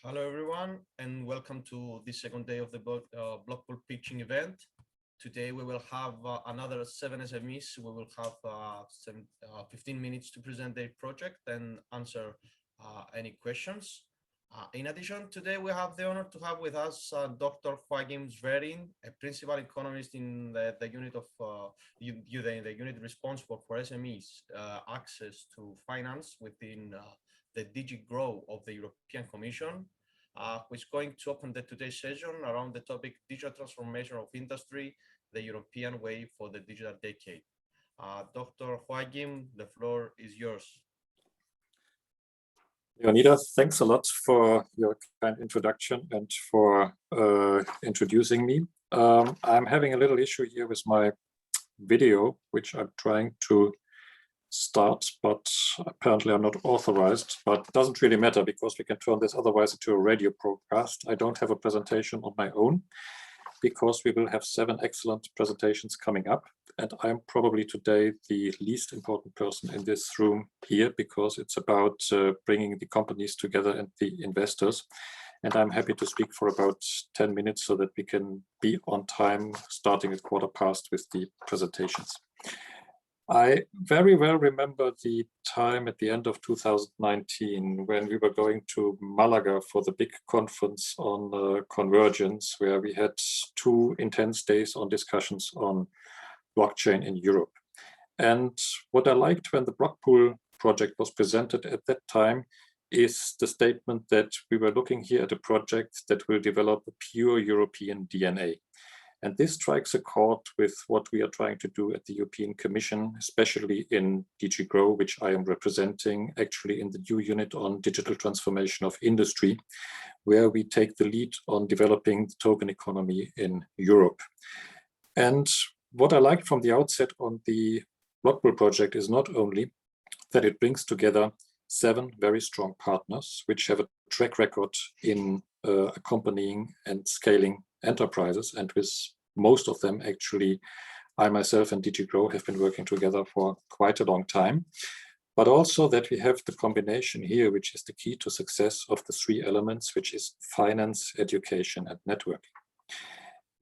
Hello, everyone, and welcome to the second day of the BLOCKPOOL pitching event. Today, we will have another 7 SMEs. We will have 15 minutes to present their project and answer any questions. In addition, today we have the honor to have with us Dr. Joaquim Sverin, a principal economist in the unit of the unit responsible for SMEs access to finance within the DG Grow of the European Commission, who is going to open today's session around the topic digital transformation of industry, the European way for the digital decade. Dr. Joaquim, the floor is yours. Leonidas, thanks a lot for your kind introduction and for introducing me. I'm having a little issue here with my video, which I'm trying to start, but apparently I'm not authorized, but it doesn't really matter because we can turn this otherwise into a radio broadcast. I don't have a presentation on my own because we will have 7 excellent presentations coming up. And I'm probably today the least important person in this room here because it's about bringing the companies together and the investors. And I'm happy to speak for about 10 minutes so that we can be on time, starting at 15:15 with the presentations. I very well remember the time at the end of 2019 when we were going to Malaga for the big conference on convergence, where we had 2 intense days on discussions on blockchain in Europe. And what I liked when the BLOCKPOOL project was presented at that time is the statement that we were looking here at a project that will develop a pure European DNA. And this strikes a chord with what we are trying to do at the European Commission, especially in DG Grow, which I am representing actually in the new unit on digital transformation of industry, where we take the lead on developing the token economy in Europe. And what I liked from the outset on the BLOCKPOOL project is not only that it brings together 7 very strong partners, which have a track record in accompanying and scaling enterprises, and with most of them actually I myself and DG Grow have been working together for quite a long time, but also that we have the combination here, which is the key to success of the 3 elements, which is finance, education, and networking.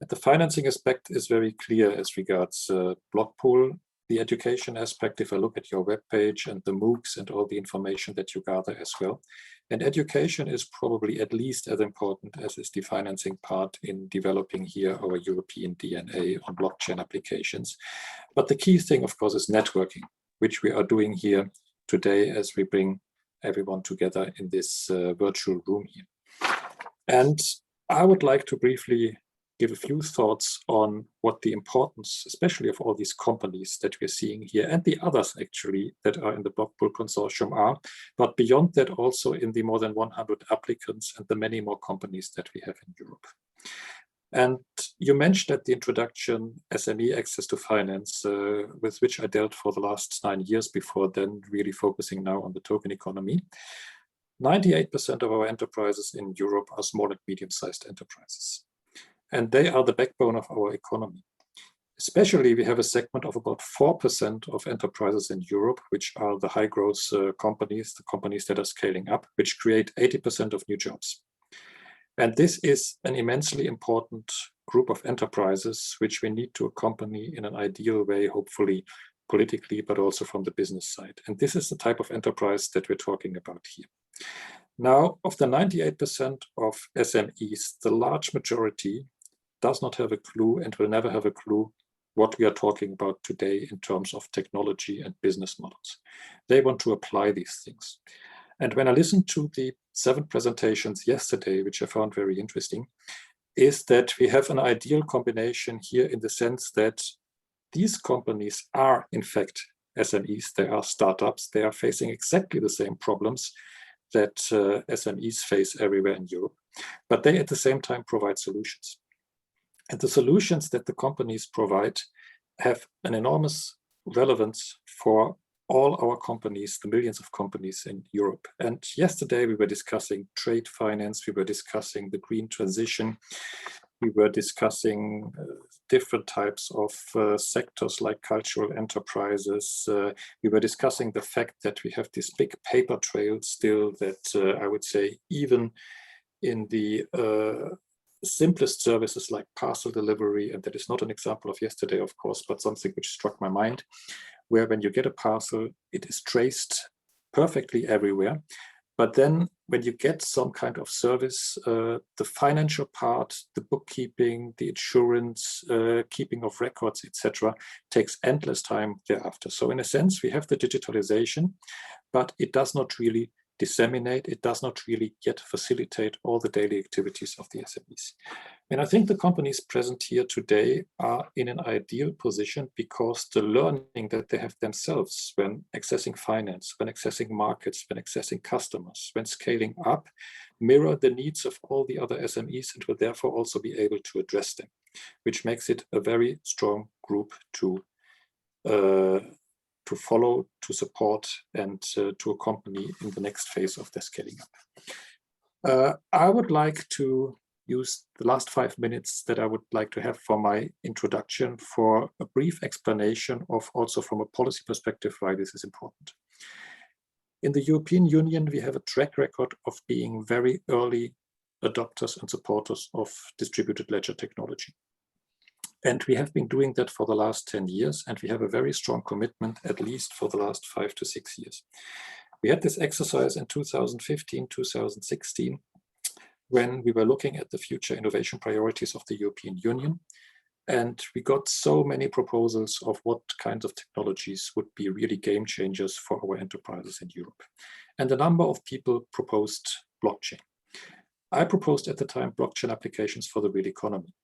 And the financing aspect is very clear as regards BLOCKPOOL. The education aspect, if I look at your webpage and the MOOCs and all the information that you gather as well. And education is probably at least as important as is the financing part in developing here our European DNA on blockchain applications. But the key thing, of course, is networking, which we are doing here today as we bring everyone together in this virtual room here. And I would like to briefly give a few thoughts on what the importance, especially of all these companies that we're seeing here and the others actually that are in the BLOCKPOOL consortium are, but beyond that also in the more than 100 applicants and the many more companies that we have in Europe. And you mentioned at the introduction SME access to finance, with which I dealt for the last 9 years before then, really focusing now on the token economy. 98% of our enterprises in Europe are small and medium-sized enterprises. And they are the backbone of our economy. Especially, we have a segment of about 4% of enterprises in Europe, which are the high growth companies, the companies that are scaling up, which create 80% of new jobs. And this is an immensely important group of enterprises, which we need to accompany in an ideal way, hopefully politically, but also from the business side. And this is the type of enterprise that we're talking about here. Now, of the 98% of SMEs, the large majority does not have a clue and will never have a clue what we are talking about today in terms of technology and business models. They want to apply these things. And when I listened to the 7 presentations yesterday, which I found very interesting, is that we have an ideal combination here in the sense that these companies are in fact SMEs, they are startups, they are facing exactly the same problems that SMEs face everywhere in Europe, but they at the same time provide solutions. And the solutions that the companies provide have an enormous relevance for all our companies, the millions of companies in Europe. And yesterday we were discussing trade finance, we were discussing the green transition, we were discussing different types of sectors like cultural enterprises. We were discussing the fact that we have this big paper trail still that I would say even in the simplest services like parcel delivery, and that is not an example of yesterday, of course, but something which struck my mind, where when you get a parcel, it is traced perfectly everywhere. But then when you get some kind of service, the financial part, the bookkeeping, the insurance, keeping of records, etc., takes endless time thereafter. So in a sense, we have the digitalization, but it does not really disseminate, it does not really yet facilitate all the daily activities of the SMEs. And I think the companies present here today are in an ideal position because the learning that they have themselves when accessing finance, when accessing markets, when accessing customers, when scaling up, mirror the needs of all the other SMEs and will therefore also be able to address them, which makes it a very strong group to follow, to support, and to accompany in the next phase of their scaling up. I would like to use the last 5 minutes that I would like to have for my introduction for a brief explanation of also from a policy perspective why this is important. In the European Union, we have a track record of being very early adopters and supporters of distributed ledger technology. And we have been doing that for the last 10 years, and we have a very strong commitment, at least for the last 5 to 6 years. We had this exercise in 2015, 2016, when we were looking at the future innovation priorities of the European Union. And we got so many proposals of what kinds of technologies would be really game changers for our enterprises in Europe. And a number of people proposed blockchain. I proposed at the time blockchain applications for the real economy,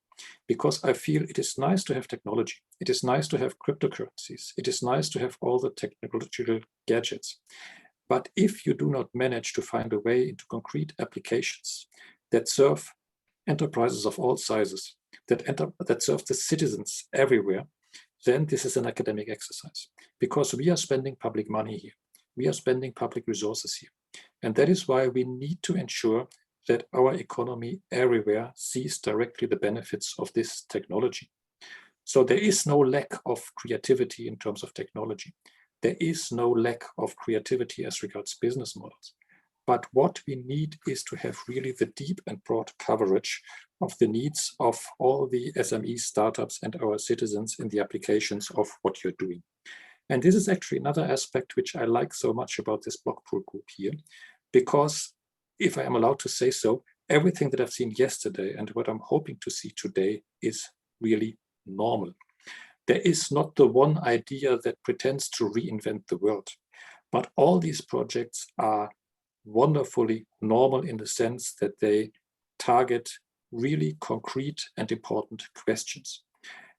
because I feel it is nice to have technology. It is nice to have cryptocurrencies. It is nice to have all the technological gadgets. But if you do not manage to find a way into concrete applications that serve enterprises of all sizes, that serve the citizens everywhere, then this is an academic exercise, because we are spending public money here. We are spending public resources here. And that is why we need to ensure that our economy everywhere sees directly the benefits of this technology. So there is no lack of creativity in terms of technology. There is no lack of creativity as regards business models. But what we need is to have really the deep and broad coverage of the needs of all the SME startups and our citizens in the applications of what you're doing. And this is actually another aspect which I like so much about this BLOCKPOOL group here, because if I am allowed to say so, everything that I've seen yesterday and what I'm hoping to see today is really normal. There is not the one idea that pretends to reinvent the world, but all these projects are wonderfully normal in the sense that they target really concrete and important questions.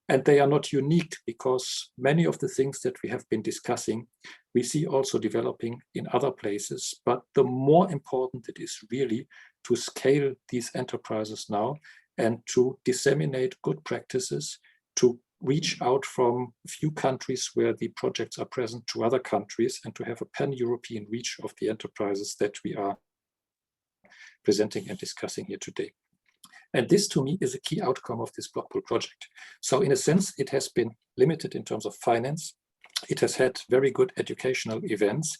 And they are not unique, because many of the things that we have been discussing, we see also developing in other places. But the more important it is really to scale these enterprises now and to disseminate good practices, to reach out from a few countries where the projects are present to other countries, and to have a pan-European reach of the enterprises that we are presenting and discussing here today. And this, to me, is a key outcome of this BLOCKPOOL project. So in a sense, it has been limited in terms of finance. It has had very good educational events,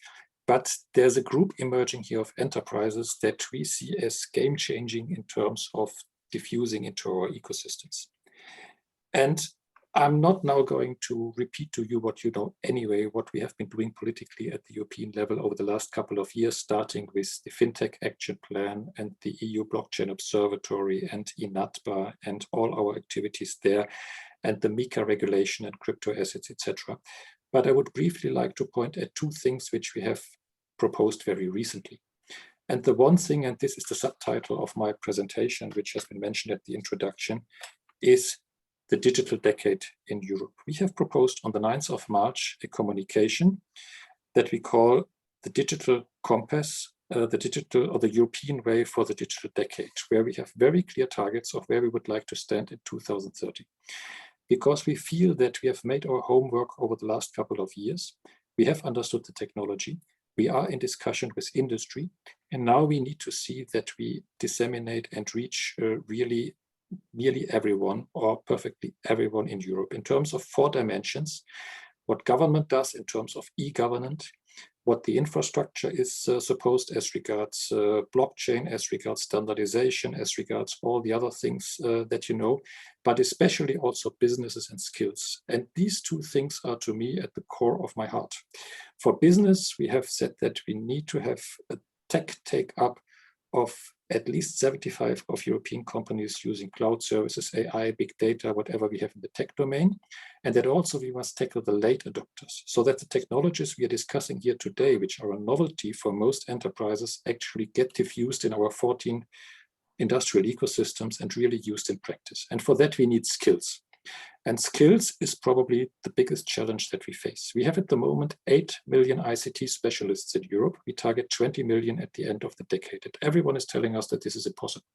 but there's a group emerging here of enterprises that we see as game-changing in terms of diffusing into our ecosystems. And I'm not now going to repeat to you what you know anyway, what we have been doing politically at the European level over the last couple of years, starting with the FinTech Action Plan and the EU Blockchain Observatory and INATBA and all our activities there, and the MiCA regulation and crypto assets, etc. But I would briefly like to point at 2 things which we have proposed very recently. And the one thing, and this is the subtitle of my presentation, which has been mentioned at the introduction, is the digital decade in Europe. We have proposed on the 9th of March a communication that we call the Digital Compass, the European Way for the Digital Decade, where we have very clear targets of where we would like to stand in 2030. Because we feel that we have made our homework over the last couple of years. We have understood the technology. We are in discussion with industry. And now we need to see that we disseminate and reach really nearly everyone, or perfectly everyone in Europe, in terms of 4 dimensions: what government does in terms of e-government, what the infrastructure is supposed as regards blockchain, as regards standardization, as regards all the other things that you know, but especially also businesses and skills. And these two things are to me at the core of my heart. For business, we have said that we need to have a tech take-up of at least 75 of European companies using cloud services, AI, big data, whatever we have in the tech domain. And that also we must tackle the late adopters so that the technologies we are discussing here today, which are a novelty for most enterprises, actually get diffused in our 14 industrial ecosystems and really used in practice. And for that, we need skills. And skills is probably the biggest challenge that we face. We have at the moment 8 million ICT specialists in Europe. We target 20 million at the end of the decade. And everyone is telling us that this is impossible.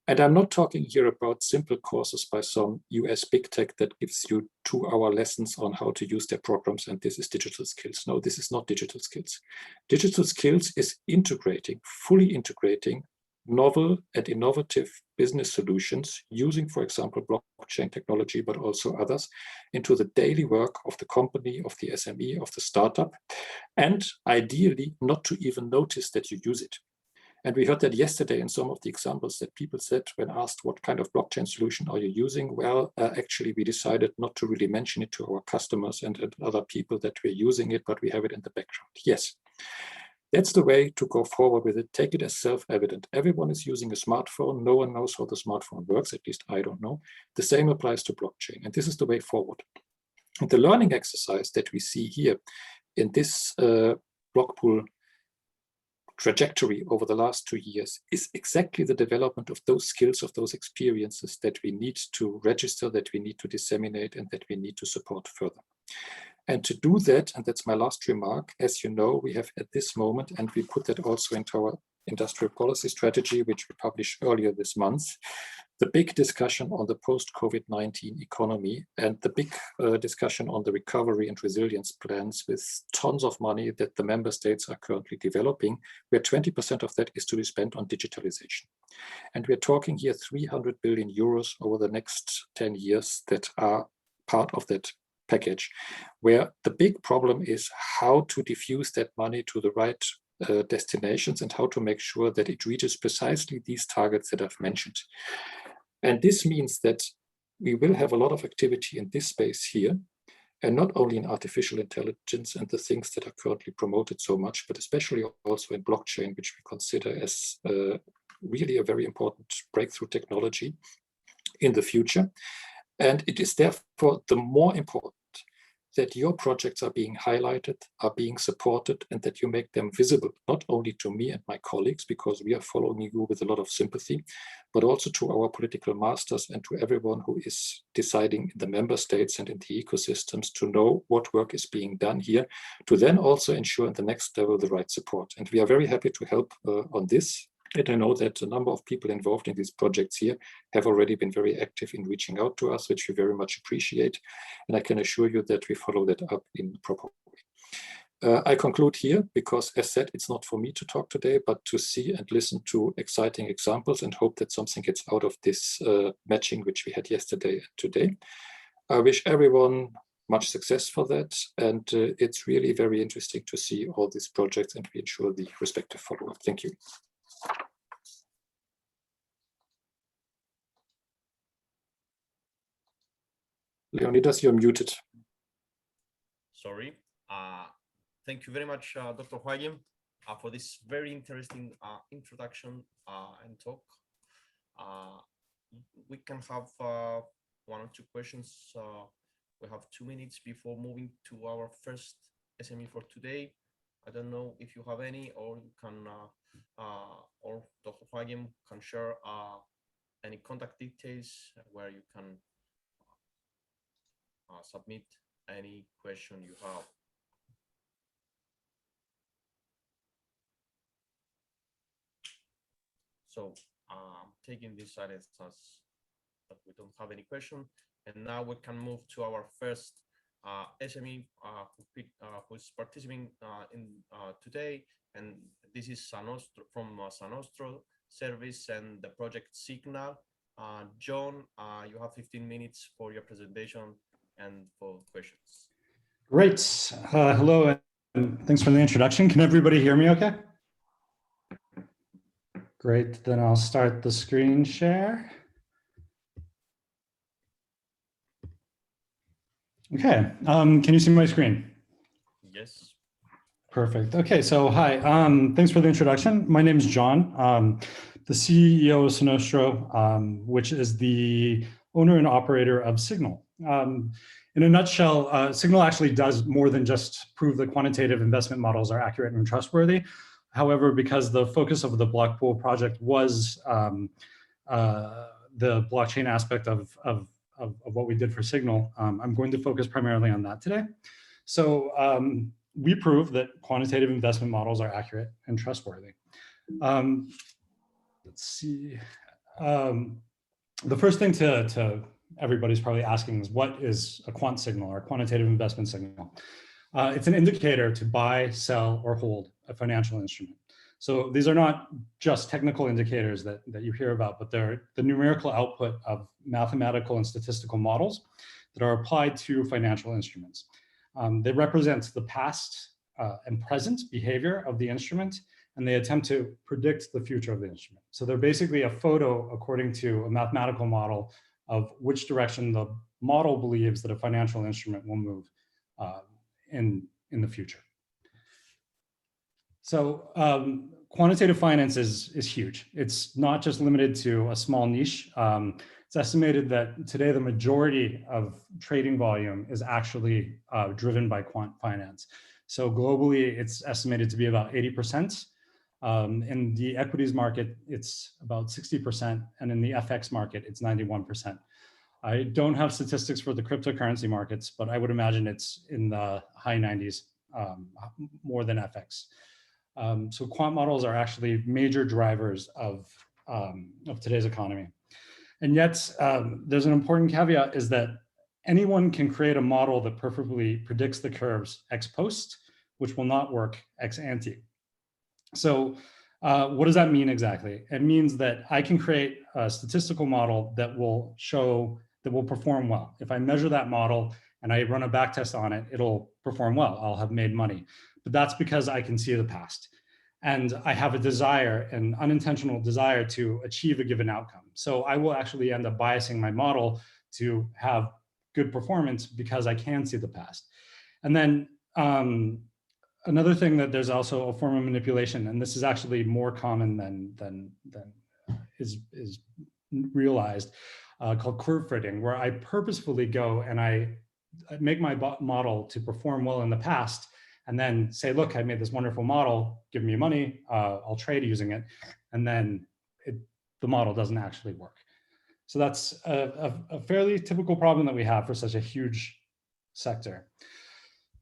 And I'm not talking here about simple courses by some US big tech that gives you 2-hour lessons on how to use their programs and this is digital skills. No, this is not digital skills. Digital skills is integrating, fully integrating novel and innovative business solutions using, for example, blockchain technology, but also others, into the daily work of the company, of the SME, of the startup, and ideally not to even notice that you use it. And we heard that yesterday in some of the examples that people said when asked what kind of blockchain solution are you using? Well, actually, we decided not to really mention it to our customers and other people that we're using it, but we have it in the background. Yes. That's the way to go forward with it. Take it as self-evident. Everyone is using a smartphone. No one knows how the smartphone works. At least I don't know. The same applies to blockchain. And this is the way forward. And the learning exercise that we see here in this BLOCKPOOL trajectory over the last 2 years is exactly the development of those skills, of those experiences that we need to register, that we need to disseminate, and that we need to support further. And to do that, and that's my last remark, as you know, we have at this moment, and we put that also into our industrial policy strategy, which we published earlier this month, the big discussion on the post-COVID-19 economy and the big discussion on the recovery and resilience plans with tons of money that the member states are currently developing, where 20% of that is to be spent on digitalization. And we're talking here 300 billion euros over the next 10 years that are part of that package, where the big problem is how to diffuse that money to the right destinations and how to make sure that it reaches precisely these targets that I've mentioned. And this means that we will have a lot of activity in this space here, and not only in artificial intelligence and the things that are currently promoted so much, but especially also in blockchain, which we consider as really a very important breakthrough technology in the future. And it is therefore the more important that your projects are being highlighted, are being supported, and that you make them visible, not only to me and my colleagues, because we are following you with a lot of sympathy, but also to our political masters and to everyone who is deciding in the member states and in the ecosystems to know what work is being done here, to then also ensure in the next level the right support. And we are very happy to help on this. And I know that a number of people involved in these projects here have already been very active in reaching out to us, which we very much appreciate. And I can assure you that we follow that up in the proper way. I conclude here because, as said, it's not for me to talk today, but to see and listen to exciting examples and hope that something gets out of this matching which we had yesterday and today. I wish everyone much success for that. And it's really very interesting to see all these projects and we ensure the respective follow-up. Thank you. Leonidas, you're muted. Sorry. Thank you very much, Dr. Huayem, for this very interesting introduction and talk. We can have 1 or 2 questions. We have 2 minutes before moving to our first SME for today. I don't know if you have any, or you can, or Dr. Huayem can share any contact details where you can submit any question you have. So taking this silence as that we don't have any question, and now we can move to our first SME who's participating in today, and this is Sanostro from Sanostro Service and the project Signal. John, you have 15 minutes for your presentation and for questions. Great. Hello, Thanks for the introduction. Can everybody hear me okay? Great, then I'll start the screen share. Okay, can you see my screen? Yes. Perfect. Okay, so hi, thanks for the introduction. My name is John, the CEO of Sinostro, which is the owner and operator of Signal. In a nutshell, Signal actually does more than just prove that quantitative investment models are accurate and trustworthy. However, because the focus of the BLOCKPOOL project was the blockchain aspect of what we did for Signal, I'm going to focus primarily on that today. So we prove that quantitative investment models are accurate and trustworthy. Let's see. The first thing to everybody's probably asking is, what is a quant signal or a quantitative investment signal? It's an indicator to buy, sell, or hold a financial instrument. So these are not just technical indicators that you hear about, but they're the numerical output of mathematical and statistical models that are applied to financial instruments. They represent the past and present behavior of the instrument, and they attempt to predict the future of the instrument. So they're basically a photo according to a mathematical model of which direction the model believes that a financial instrument will move in the future. So quantitative finance is huge. It's not just limited to a small niche. It's estimated that today the majority of trading volume is actually driven by quant finance. So globally, it's estimated to be about 80%. In the equities market, it's about 60%, and in the FX market, it's 91%. I don't have statistics for the cryptocurrency markets, but I would imagine it's in the high 90s, more than FX. So quant models are actually major drivers of today's economy. And yet, there's an important caveat, is that anyone can create a model that perfectly predicts the curves ex post, which will not work ex ante. So what does that mean exactly? It means that I can create a statistical model that will perform well. If I measure that model and I run a back test on it, it'll perform well. I'll have made money. But that's because I can see the past. And I have a desire, an unintentional desire, to achieve a given outcome. So I will actually end up biasing my model to have good performance because I can see the past. And then another thing, that there's also a form of manipulation, and this is actually more common than is realized, called curve fitting, where I purposefully go and I make my model to perform well in the past, and then say, look, I made this wonderful model, give me money, I'll trade using it, and then the model doesn't actually work. So that's a fairly typical problem that we have for such a huge sector.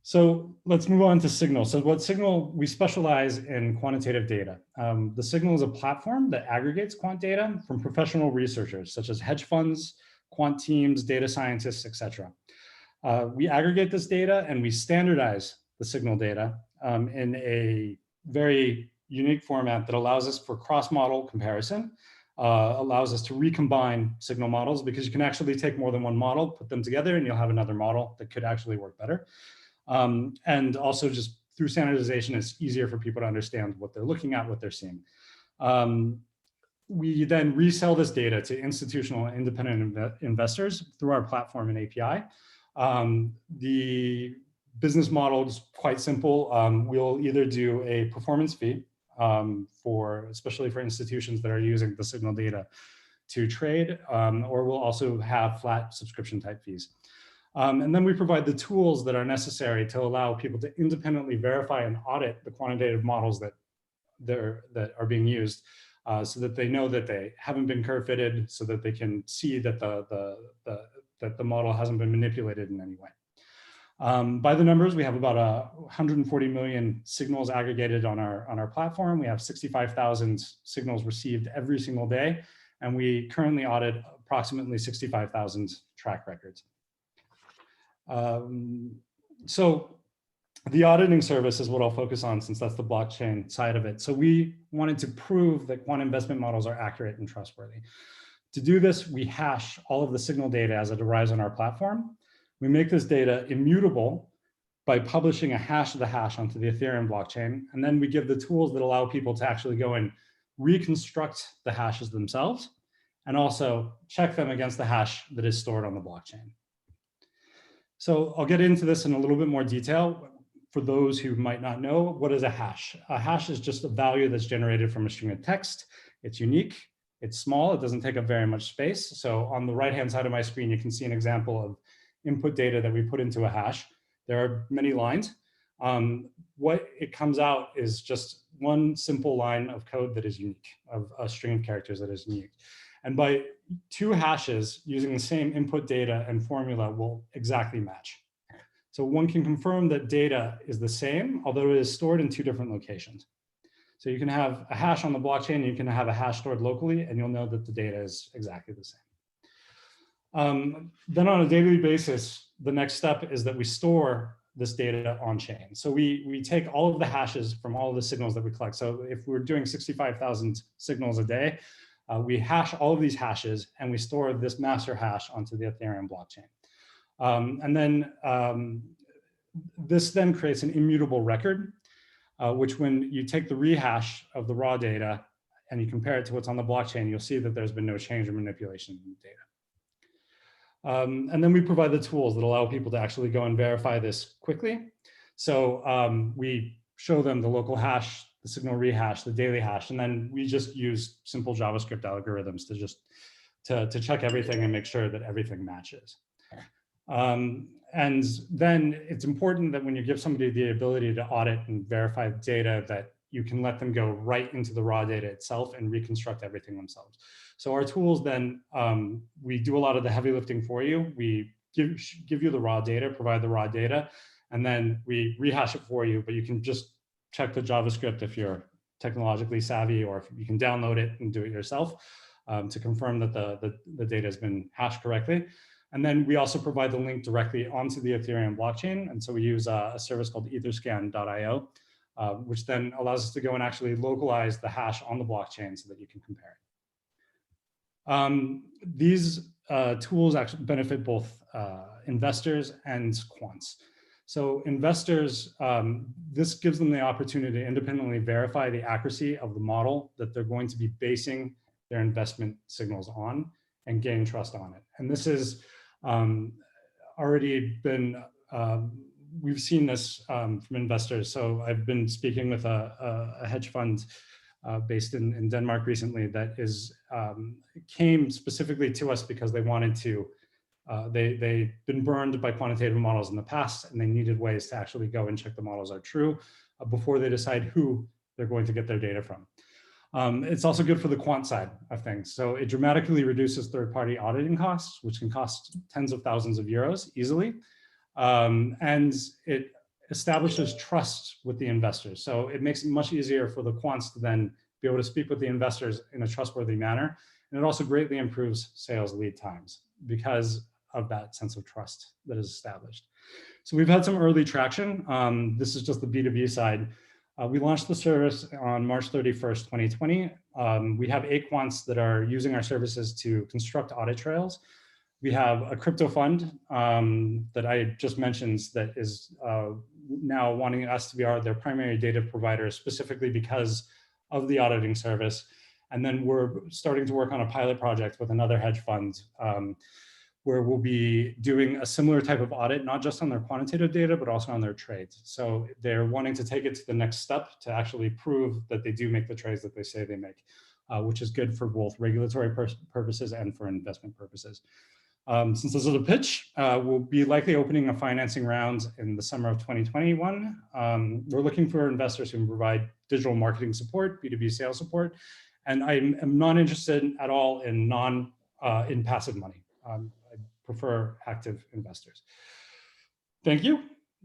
So let's move on to Signal. So what Signal, we specialize in quantitative data. The Signal is a platform that aggregates quant data from professional researchers, such as hedge funds, quant teams, data scientists, etc. We aggregate this data and we standardize the Signal data in a very unique format that allows us for cross-model comparison, allows us to recombine Signal models, because you can actually take more than one model, put them together, and you'll have another model that could actually work better. And also, just through standardization, it's easier for people to understand what they're looking at, what they're seeing. We then resell this data to institutional and independent investors through our platform and API. The business model is quite simple. We'll either do a performance fee, especially for institutions that are using the Signal data to trade, or we'll also have flat subscription type fees. And then we provide the tools that are necessary to allow people to independently verify and audit the quantitative models that are being used, so that they know that they haven't been curve fitted, so that they can see that the model hasn't been manipulated in any way. By the numbers, we have about 140 million signals aggregated on our platform. We have 65,000 signals received every single day, and we currently audit approximately 65,000 track records. So the auditing service is what I'll focus on, since that's the blockchain side of it. So we wanted to prove that quant investment models are accurate and trustworthy. To do this, we hash all of the Signal data as it arrives on our platform. We make this data immutable, by publishing a hash of the hash onto the Ethereum blockchain. And then we give the tools that allow people to actually go and reconstruct the hashes themselves and also check them against the hash that is stored on the blockchain. So I'll get into this in a little bit more detail. For those who might not know, what is a hash? A hash is just a value that's generated from a string of text. It's unique, it's small, it doesn't take up very much space. So on the right-hand side of my screen, you can see an example of input data that we put into a hash. There are many lines. What it comes out is just one simple line of code that is unique, of a string of characters that is unique. And by two hashes using the same input data and formula will exactly match. So one can confirm that data is the same, although it is stored in two different locations. So you can have a hash on the blockchain, you can have a hash stored locally, and you'll know that the data is exactly the same. Then on a daily basis, the next step is that we store this data on chain. So we take all of the hashes from all of the signals that we collect. So if we're doing 65,000 signals a day, we hash all of these hashes and we store this master hash onto the Ethereum blockchain. And then this then creates an immutable record, which when you take the rehash of the raw data and you compare it to what's on the blockchain, you'll see that there's been no change or manipulation in the data. And then we provide the tools that allow people to actually go and verify this quickly. So we show them the local hash, the signal rehash, the daily hash, and then we just use simple JavaScript algorithms to just to check everything and make sure that everything matches. And then it's important that when you give somebody the ability to audit and verify data, that you can let them go right into the raw data itself and reconstruct everything themselves. So our tools then, we do a lot of the heavy lifting for you. We give you the raw data, provide the raw data, and then we rehash it for you, but you can just check the JavaScript if you're technologically savvy, or if you can download it and do it yourself to confirm that the data has been hashed correctly. And then we also provide the link directly onto the Ethereum blockchain. And so we use a service called etherscan.io, which then allows us to go and actually localize the hash on the blockchain so that you can compare it. These tools actually benefit both investors and quants. So investors, this gives them the opportunity to independently verify the accuracy of the model that they're going to be basing their investment signals on and gain trust on it. And this is already been, we've seen this from investors. So I've been speaking with a hedge fund based in Denmark recently that is came specifically to us because they wanted to, they've been burned by quantitative models in the past, and they needed ways to actually go and check the models are true before they decide who they're going to get their data from. It's also good for the quant side of things. So it dramatically reduces third-party auditing costs, which can cost tens of thousands of euros easily. And it establishes trust with the investors. So it makes it much easier for the quants to then be able to speak with the investors in a trustworthy manner. And it also greatly improves sales lead times because of that sense of trust that is established. So we've had some early traction. This is just the B2B side. We launched the service on March 31st, 2020. We have 8 quants that are using our services to construct audit trails. We have a crypto fund that I just mentioned that is now wanting us to be their primary data provider, specifically because of the auditing service. And then we're starting to work on a pilot project with another hedge fund where we'll be doing a similar type of audit, not just on their quantitative data, but also on their trades. So they're wanting to take it to the next step to actually prove that they do make the trades that they say they make, which is good for both regulatory purposes and for investment purposes. Since this is a pitch, we'll be likely opening a financing round in the summer of 2021. We're looking for investors who can provide digital marketing support, B2B sales support, and I am not interested at all in in passive money. I prefer active investors. Thank you.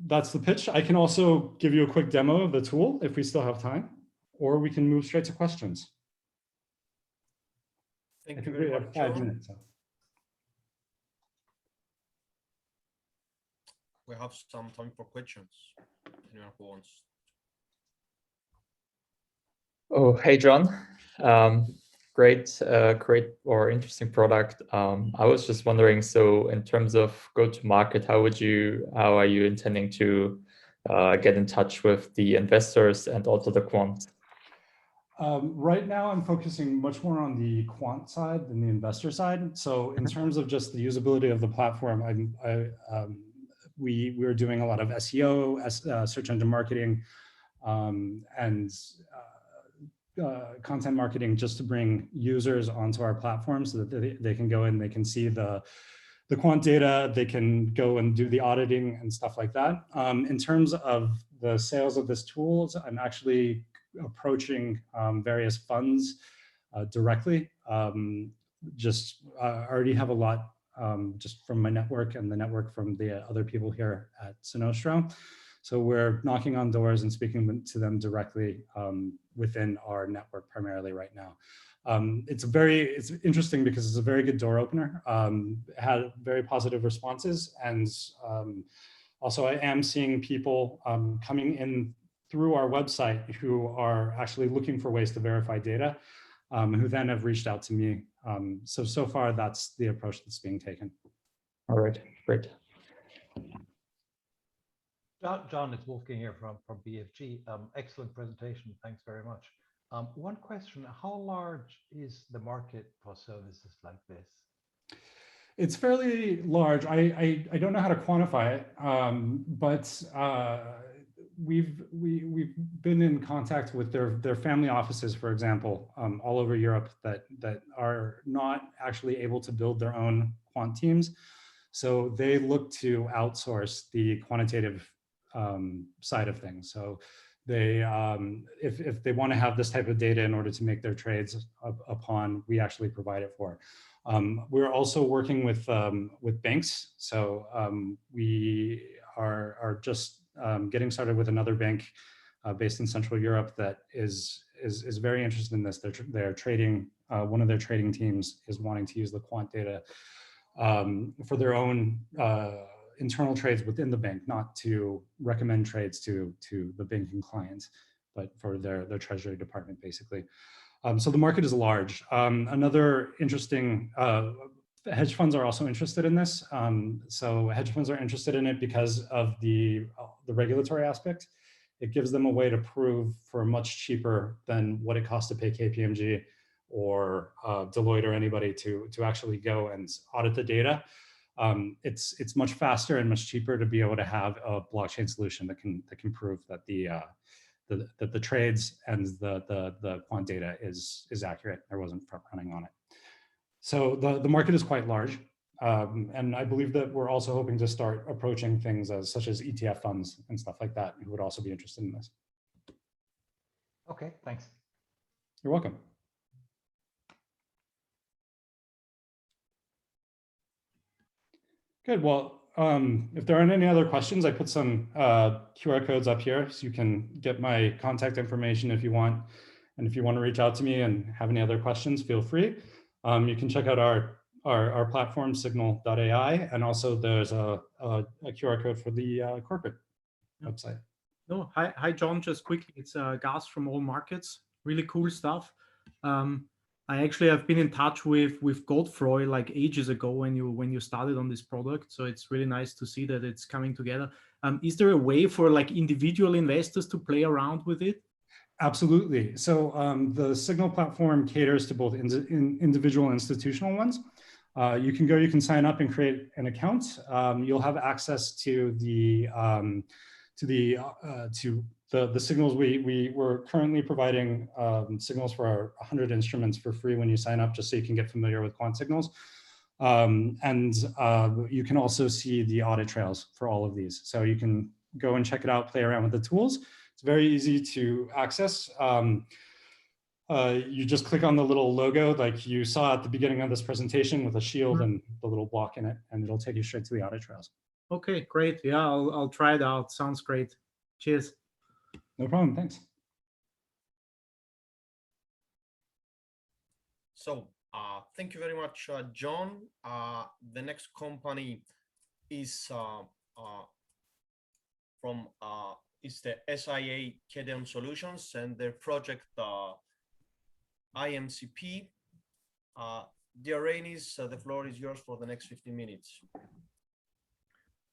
That's the pitch. I can also give you a quick demo of the tool if we still have time, or we can move straight to questions. Thank you very much. 5 minutes. So. We have some time for questions. Anyone who wants. Oh, hey, John. Great or interesting product. I was just wondering, so in terms of go-to-market, how are you intending to get in touch with the investors and also the quant? Right now, I'm focusing much more on the quant side than the investor side. So in terms of just the usability of the platform, we are doing a lot of SEO, search engine marketing, and content marketing just to bring users onto our platform so that they can go in, they can see the quant data, they can go and do the auditing and stuff like that. In terms of the sales of this tools, I'm actually approaching various funds directly. I already have a lot just from my network and the network from the other people here at Sinostro. So we're knocking on doors and speaking to them directly within our network primarily right now. It's interesting because it's a very good door opener, had very positive responses. And also I am seeing people coming in through our website who are actually looking for ways to verify data, who then have reached out to me. So far, that's the approach that's being taken. All right, great. John, it's Wolfgang here from BFG. Excellent presentation. Thanks very much. One question, how large is the market for services like this? It's fairly large. I don't know how to quantify it, but we've been in contact with their family offices, for example, all over Europe that are not actually able to build their own quant teams. So they look to outsource the quantitative side of things. So they, if they want to have this type of data in order to make their trades upon, we actually provide it for. We're also working with banks. So we are just getting started with another bank based in Central Europe that is very interested in this. They're trading, one of their trading teams is wanting to use the quant data for their own internal trades within the bank, not to recommend trades to the banking clients, but for their treasury department, basically. So the market is large. Another interesting, hedge funds are also interested in this. So hedge funds are interested in it because of the regulatory aspect. It gives them a way to prove for much cheaper than what it costs to pay KPMG or Deloitte or anybody to actually go and audit the data. It's much faster and much cheaper to be able to have a blockchain solution that can prove that the trades and the quant data is accurate. There wasn't front running on it. So the market is quite large. And I believe that we're also hoping to start approaching things such as ETF funds and stuff like that who would also be interested in this. Okay, thanks. You're welcome. Good. Well, if there aren't any other questions, I put some QR codes up here so you can get my contact information if you want. And if you want to reach out to me and have any other questions, feel free. You can check out our platform, signal.ai, and also there's a QR code for the corporate website. No, hi, John. Just quickly, it's Gas from All Markets. Really cool stuff. I actually have been in touch with Godfroy like ages ago when you started on this product. So it's really nice to see that it's coming together. Is there a way for like individual investors to play around with it? Absolutely. So the Signal platform caters to both individual and institutional ones. You can sign up and create an account. You'll have access to the signals. We're currently providing signals for our 100 instruments for free when you sign up, just so you can get familiar with quant signals. And you can also see the audit trails for all of these. So you can go and check it out, play around with the tools. It's very easy to access. You just click on the little logo like you saw at the beginning of this presentation with a shield and the little block in it, and it'll take you straight to the audit trails. Okay, great. Yeah, I'll try it out. Sounds great. Cheers. No problem. Thanks. So thank you very much, John. The next company is is the SIA Kedeon Solutions and their project IMCP. Dear Rainis, the floor is yours for the next 15 minutes.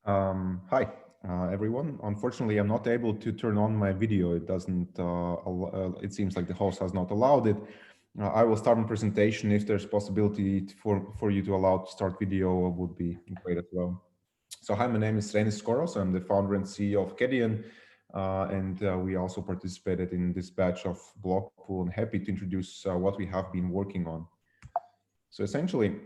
Hi, everyone. Unfortunately, I'm not able to turn on my video. It doesn't, it seems like the host has not allowed it. I will start my presentation. If there's possibility for you to allow to start video, would be great as well. So hi, my name is Renis Skoros. I'm the founder and CEO of Kedion. And we also participated in this batch of BLOCKPOOL, and happy to introduce what we have been working on. So essentially,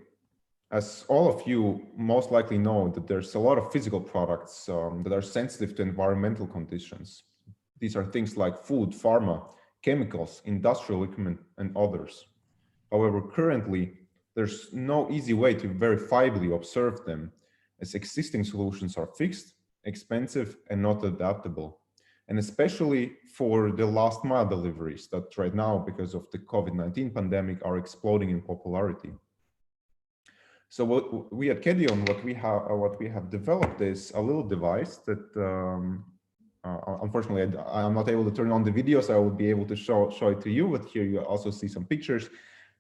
as all of you most likely know, that there's a lot of physical products that are sensitive to environmental conditions. These are things like food, pharma, chemicals, industrial equipment, and others. However, currently, there's no easy way to verifiably observe them, as existing solutions are fixed, expensive, and not adaptable. And especially for the last mile deliveries that right now, because of the COVID-19 pandemic, are exploding in popularity. So what we at Kedion, what we have developed is a little device that, unfortunately, I'm not able to turn on the video, so I will be able to show it to you. But here you also see some pictures.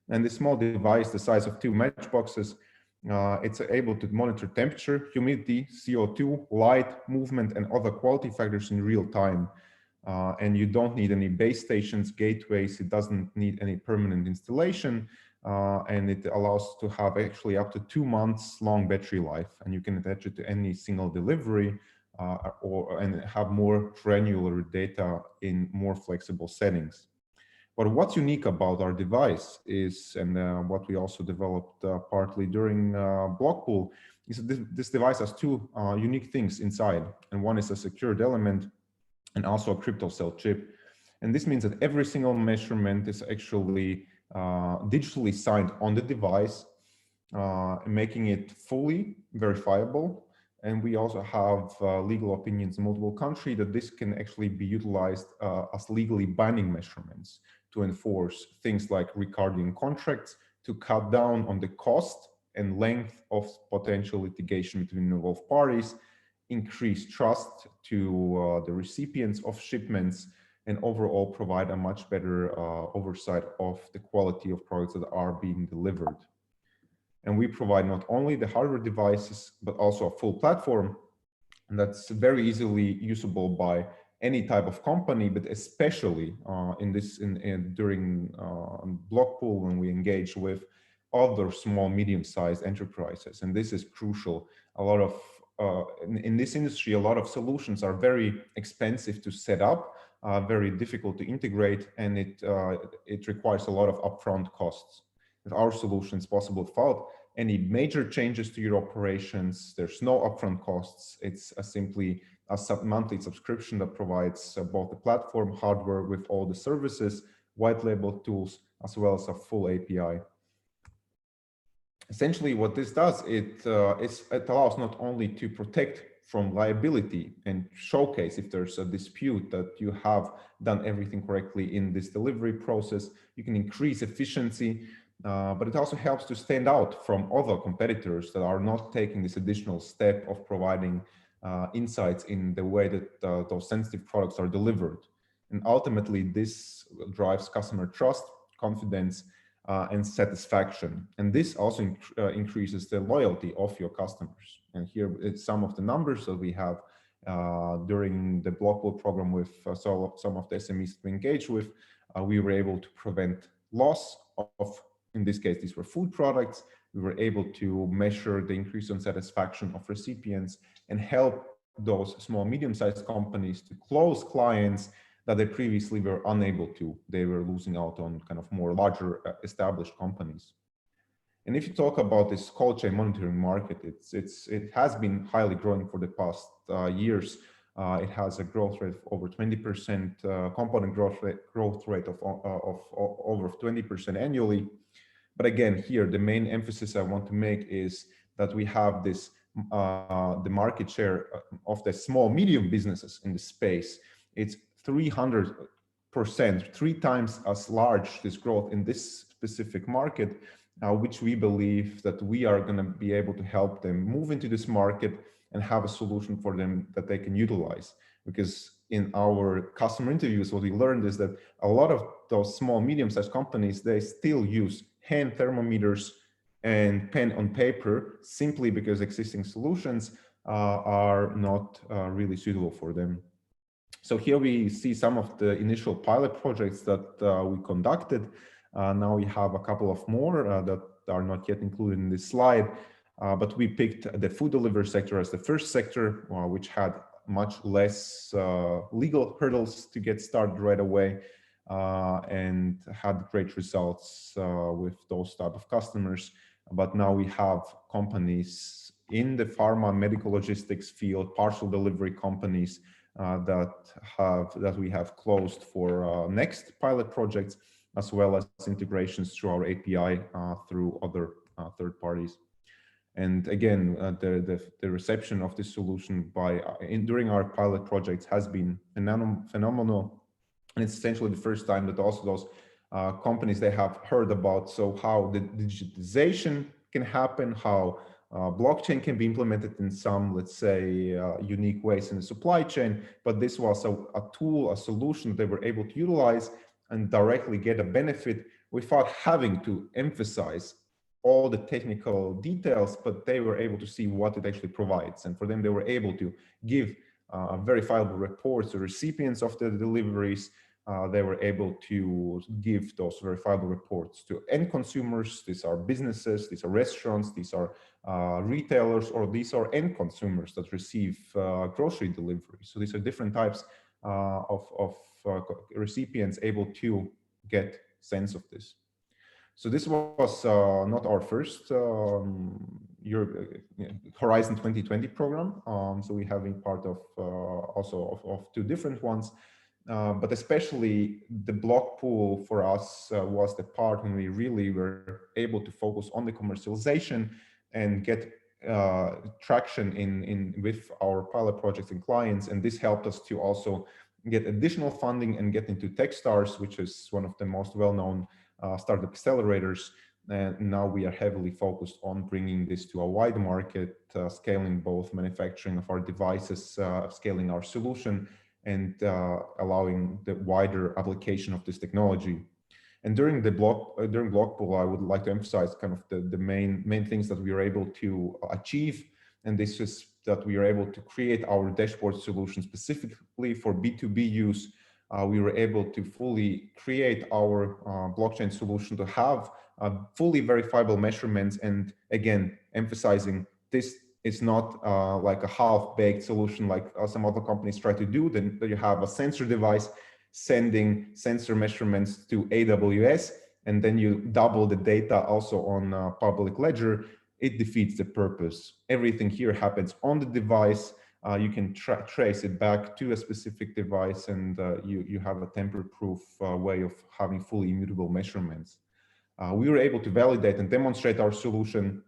And this small device, the size of 2 matchboxes, it's able to monitor temperature, humidity, CO2, light, movement, and other quality factors in real time. And you don't need any base stations, gateways. It doesn't need any permanent installation. And it allows to have actually up to 2 months long battery life. And you can attach it to any single delivery and have more granular data in more flexible settings. But what's unique about our device is, and what we also developed partly during BLOCKPOOL, is that this device has 2 unique things inside. And one is a secured element and also a crypto cell chip. And this means that every single measurement is actually digitally signed on the device, making it fully verifiable. And we also have legal opinions in multiple countries that this can actually be utilized as legally binding measurements to enforce things like recording contracts, to cut down on the cost and length of potential litigation between involved parties, increase trust to the recipients of shipments, and overall provide a much better oversight of the quality of products that are being delivered. And we provide not only the hardware devices, but also a full platform that's very easily usable by any type of company, but especially during BLOCKPOOL, when we engage with other small, medium-sized enterprises. And this is crucial. A lot of in this industry, a lot of solutions are very expensive to set up, very difficult to integrate, and it requires a lot of upfront costs. With our solution, it's possible without any major changes to your operations. There's no upfront costs. It's simply a monthly subscription that provides both the platform, hardware with all the services, white label tools, as well as a full API. Essentially, what this does, it allows not only to protect from liability and showcase if there's a dispute that you have done everything correctly in this delivery process. You can increase efficiency, but it also helps to stand out from other competitors that are not taking this additional step of providing insights in the way that those sensitive products are delivered. And ultimately, this drives customer trust, confidence, and satisfaction. And this also increases the loyalty of your customers. And here is some of the numbers that we have during the BLOCKPOOL program with some of the SMEs we engage with. We were able to prevent loss of, in this case, these were food products. We were able to measure the increase in satisfaction of recipients and help those small, medium-sized companies to close clients that they previously were unable to. They were losing out on kind of more larger established companies. And if you talk about this cold chain monitoring market, it has been highly growing for the past years. It has a growth rate of over 20%, compounding growth rate of over 20% annually. But again, here, the main emphasis I want to make is that we have this, the market share of the small, medium businesses in the space. It's 300%, 3 times as large, this growth in this specific market, which we believe that we are going to be able to help them move into this market and have a solution for them that they can utilize. Because in our customer interviews, what we learned is that a lot of those small, medium-sized companies, they still use hand thermometers and pen on paper simply because existing solutions are not really suitable for them. So here we see some of the initial pilot projects that we conducted. Now we have a couple of more that are not yet included in this slide, but we picked the food delivery sector as the first sector, which had much less legal hurdles to get started right away, and had great results with those type of customers. But now we have companies in the pharma medical logistics field, parcel delivery companies that we have closed for next pilot projects, as well as integrations through our API through other third parties. And again, the reception of this solution during our pilot projects has been phenomenal. And it's essentially the first time that also those companies, they have heard about how the digitization can happen, how blockchain can be implemented in some, let's say, unique ways in the supply chain. But this was a tool, a solution they were able to utilize and directly get a benefit without having to emphasize all the technical details, but they were able to see what it actually provides. And for them, they were able to give verifiable reports to recipients of the deliveries. They were able to give those verifiable reports to end consumers. These are businesses, these are restaurants, these are retailers, or these are end consumers that receive grocery delivery. So these are different types of recipients able to get sense of this. So this was not our first Horizon 2020 program. So we have been part of also of two different ones. But especially the BLOCKPOOL for us was the part when we really were able to focus on the commercialization and get traction with our pilot projects and clients. And this helped us to also get additional funding and get into Techstars, which is one of the most well-known startup accelerators. And now we are heavily focused on bringing this to a wide market, scaling both manufacturing of our devices, scaling our solution, and allowing the wider application of this technology. And during BLOCKPOOL, I would like to emphasize kind of the main things that we are able to achieve. And this is that we are able to create our dashboard solution specifically for B2B use. We were able to fully create our blockchain solution to have fully verifiable measurements. And again, emphasizing this is not like a half-baked solution like some other companies try to do. Then you have a sensor device sending sensor measurements to AWS, and then you double the data also on public ledger. It defeats the purpose. Everything here happens on the device. You can trace it back to a specific device, and you have a tamper-proof way of having fully immutable measurements. We were able to validate and demonstrate our solution,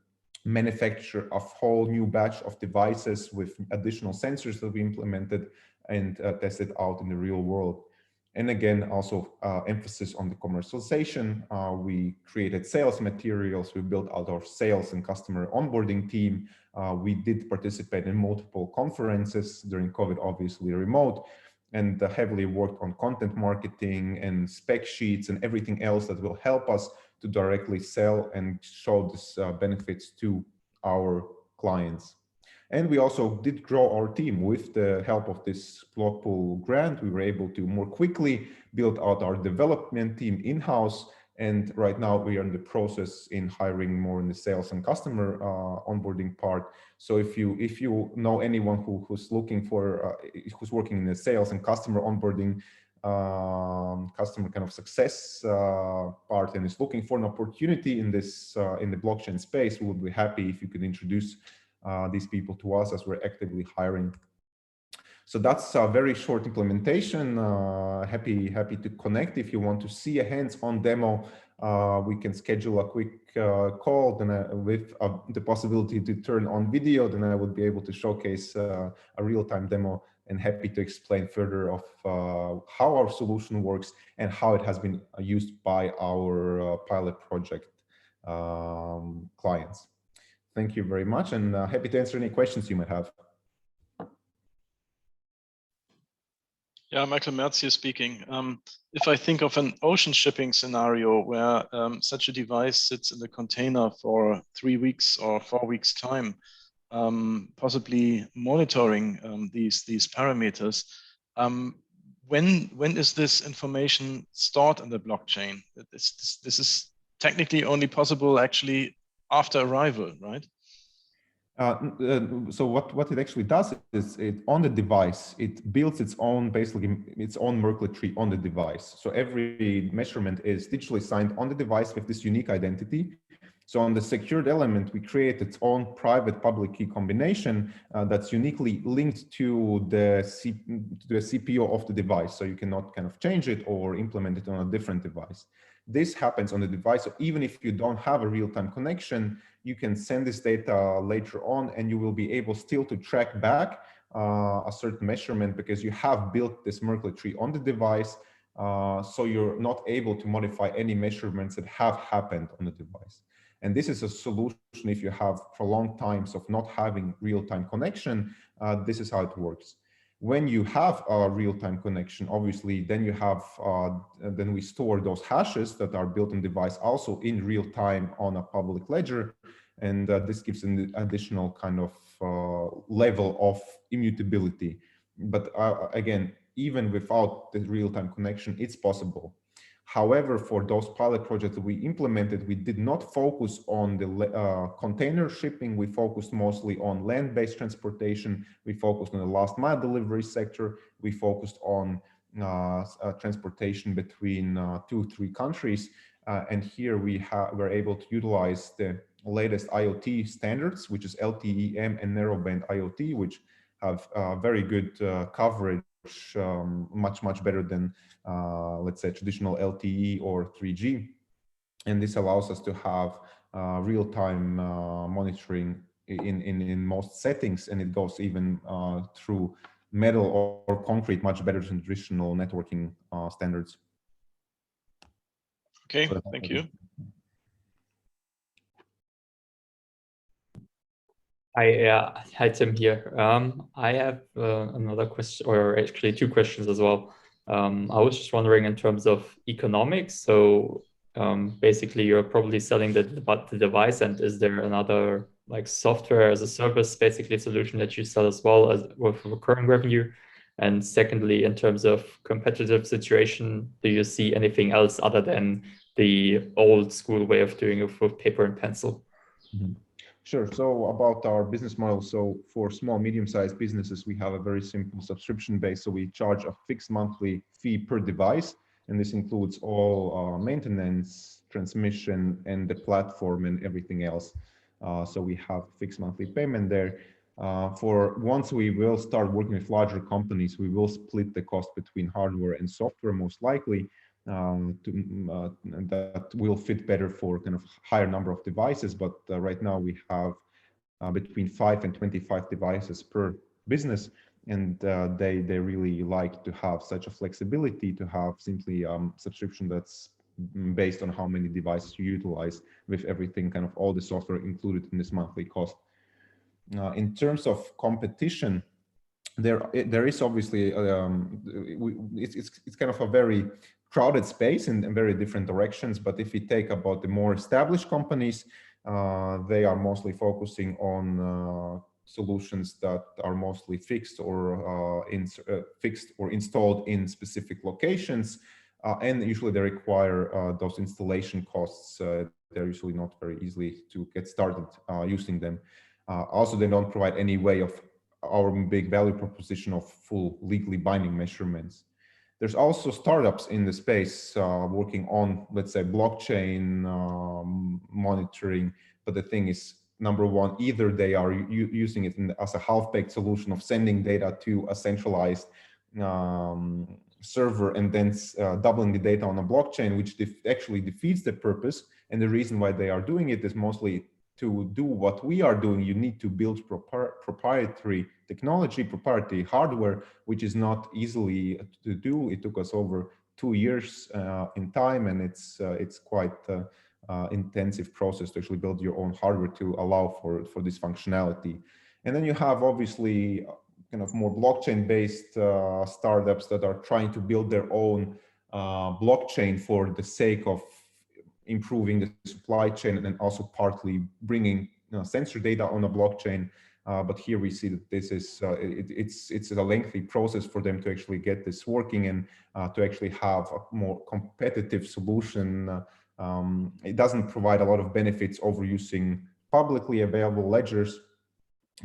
manufacture a whole new batch of devices with additional sensors that we implemented, and test it out in the real world. And again, also emphasis on the commercialization. We created sales materials. We built out our sales and customer onboarding team. We did participate in multiple conferences during COVID, obviously remote, and heavily worked on content marketing and spec sheets and everything else that will help us to directly sell and show these benefits to our clients. And we also did grow our team with the help of this BLOCKPOOL grant. We were able to more quickly build out our development team in-house. And right now we are in the process in hiring more in the sales and customer onboarding part. So if you know anyone who's looking for, who's working in the sales and customer onboarding, customer kind of success part, and is looking for an opportunity in this in the blockchain space, we would be happy if you could introduce these people to us, as we're actively hiring. So that's a very short implementation. Happy to connect. If you want to see a hands-on demo, we can schedule a quick call. Then with the possibility to turn on video, then I would be able to showcase a real-time demo, and happy to explain further of how our solution works and how it has been used by our pilot project clients. Thank you very much, and happy to answer any questions you might have. Yeah, Michael Merz here speaking. If I think of an ocean shipping scenario where such a device sits in the container for 3 weeks or 4 weeks time, possibly monitoring these parameters. When is this information stored in the blockchain? This is technically only possible actually after arrival, right? So what it actually does is on the device, it builds its own, basically its own Merkle tree on the device. So every measurement is digitally signed on the device with this unique identity. So on the secured element, we create its own private public key combination that's uniquely linked to the CPU of the device. So you cannot kind of change it or implement it on a different device. This happens on the device. So even if you don't have a real-time connection, you can send this data later on and you will be able still to track back a certain measurement because you have built this Merkle tree on the device. So you're not able to modify any measurements that have happened on the device. And this is a solution if you have prolonged times of not having real-time connection. This is how it works. When you have a real-time connection, obviously, then you have, then we store those hashes that are built on device also in real time on a public ledger. And this gives an additional kind of level of immutability. But again, even without the real-time connection, it's possible. However, for those pilot projects that we implemented, we did not focus on the container shipping. We focused mostly on land-based transportation. We focused on the last mile delivery sector. We focused on transportation between 2-3 countries. And here we were able to utilize the latest IoT standards, which is LTE-M and narrowband IoT, which have very good coverage, much better than let's say traditional LTE or 3G. And this allows us to have real-time monitoring in most settings, and it goes even through metal or concrete much better than traditional networking standards. Okay, thank you. Hi, Tim here. I have another question, or actually 2 questions as well. I was just wondering in terms of economics. So basically, you're probably selling the device, and is there another like software as a service, basically solution that you sell as well as with recurring revenue? And secondly, in terms of competitive situation, do you see anything else other than the old school way of doing it with paper and pencil? Mm-hmm. Sure. So about our business model. So for small, medium-sized businesses, we have a very simple subscription base. So we charge a fixed monthly fee per device. And this includes all maintenance, transmission, and the platform and everything else. So we have fixed monthly payment there. For once we will start working with larger companies, we will split the cost between hardware and software most likely. That will fit better for kind of higher number of devices, but right now we have between 5 and 25 devices per business, and they really like to have such a flexibility to have simply subscription that's based on how many devices you utilize, with everything kind of all the software included in this monthly cost. In terms of competition, there is obviously it's kind of a very crowded space in very different directions. But if we take about the more established companies, they are mostly focusing on solutions that are mostly fixed or installed in specific locations, and usually they require those installation costs. They're usually not very easily to get started using them. Also, they don't provide any way of our big value proposition of full legally binding measurements. There's also startups in the space working on, let's say, blockchain monitoring. But the thing is, number one, either they are using it as a half-baked solution of sending data to a centralized server and then doubling the data on a blockchain, which actually defeats the purpose. And the reason why they are doing it is mostly to do what we are doing. You need to build proprietary technology, proprietary hardware, which is not easily to do. It took us over 2 years in time, and it's quite intensive process to actually build your own hardware to allow for this functionality. And then you have obviously kind of more blockchain-based startups that are trying to build their own blockchain for the sake of improving the supply chain and also partly bringing sensor data on a blockchain. But here we see that this is it's a lengthy process for them to actually get this working and to actually have a more competitive solution. It doesn't provide a lot of benefits over using publicly available ledgers,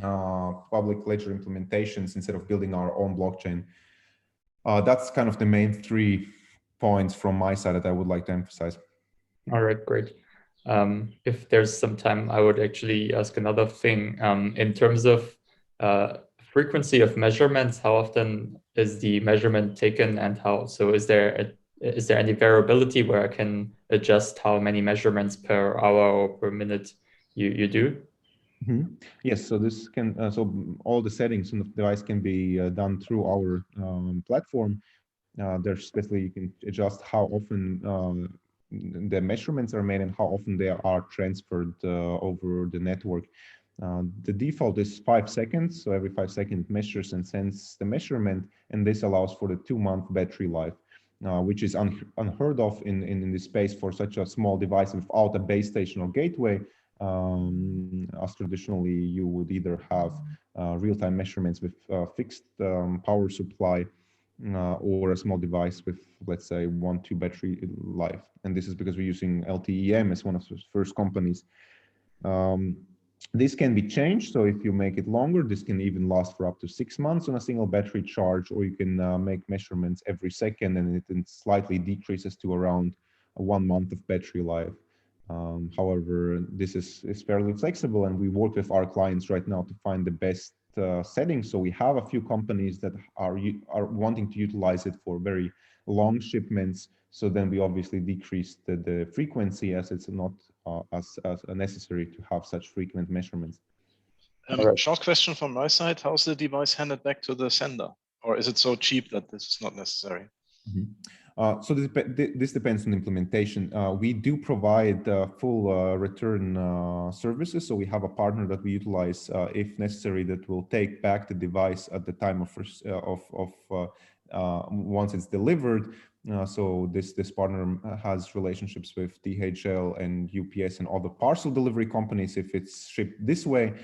public ledger implementations instead of building our own blockchain. That's kind of the main 3 points from my side that I would like to emphasize. All right, great. If there's some time, I would actually ask another thing. In terms of frequency of measurements, how often is the measurement taken, and how? So is there any variability where I can adjust how many measurements per hour or per minute you do? Mm-hmm. Yes, so this can so all the settings on the device can be done through our platform. There's basically you can adjust how often the measurements are made and how often they are transferred over the network. The default is 5 seconds, so every 5 seconds it measures and sends the measurement, and this allows for the 2-month battery life, which is unheard of in this space for such a small device without a base station or gateway. As traditionally you would either have real-time measurements with fixed power supply or a small device with, let's say, 1-2 battery life. And this is because we're using LTE-M as one of the first companies. This can be changed, so if you make it longer, this can even last for up to 6 months on a single battery charge, or you can make measurements every second, and it slightly decreases to around 1 month of battery life. However, this is fairly flexible, and we work with our clients right now to find the best settings. So we have a few companies that are wanting to utilize it for very long shipments. So then we obviously decrease the frequency, as it's not as necessary to have such frequent measurements. Right. Short question from my side: how's the device handed back to the sender, or is it so cheap that this is not necessary? Mm-hmm. So this depends on the implementation. We do provide full return services. So we have a partner that we utilize if necessary that will take back the device at the time of once it's delivered. So this partner has relationships with DHL and UPS and other parcel delivery companies if it's shipped this way.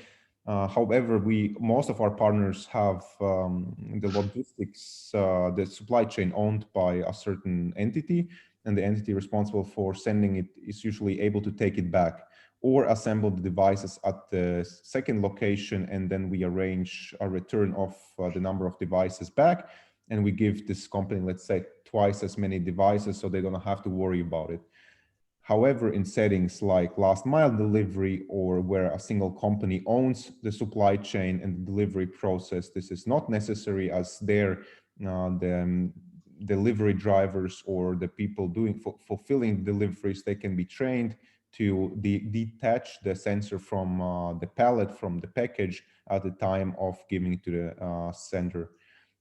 However, most of our partners have the logistics, the supply chain owned by a certain entity, and the entity responsible for sending it is usually able to take it back or assemble the devices at the second location, and then we arrange a return of the number of devices back, and we give this company, let's say, twice as many devices, so they don't have to worry about it. However, in settings like last mile delivery or where a single company owns the supply chain and the delivery process, this is not necessary, as the delivery drivers or the people fulfilling deliveries, they can be trained to detach the sensor from the pallet, from the package at the time of giving it to the sender.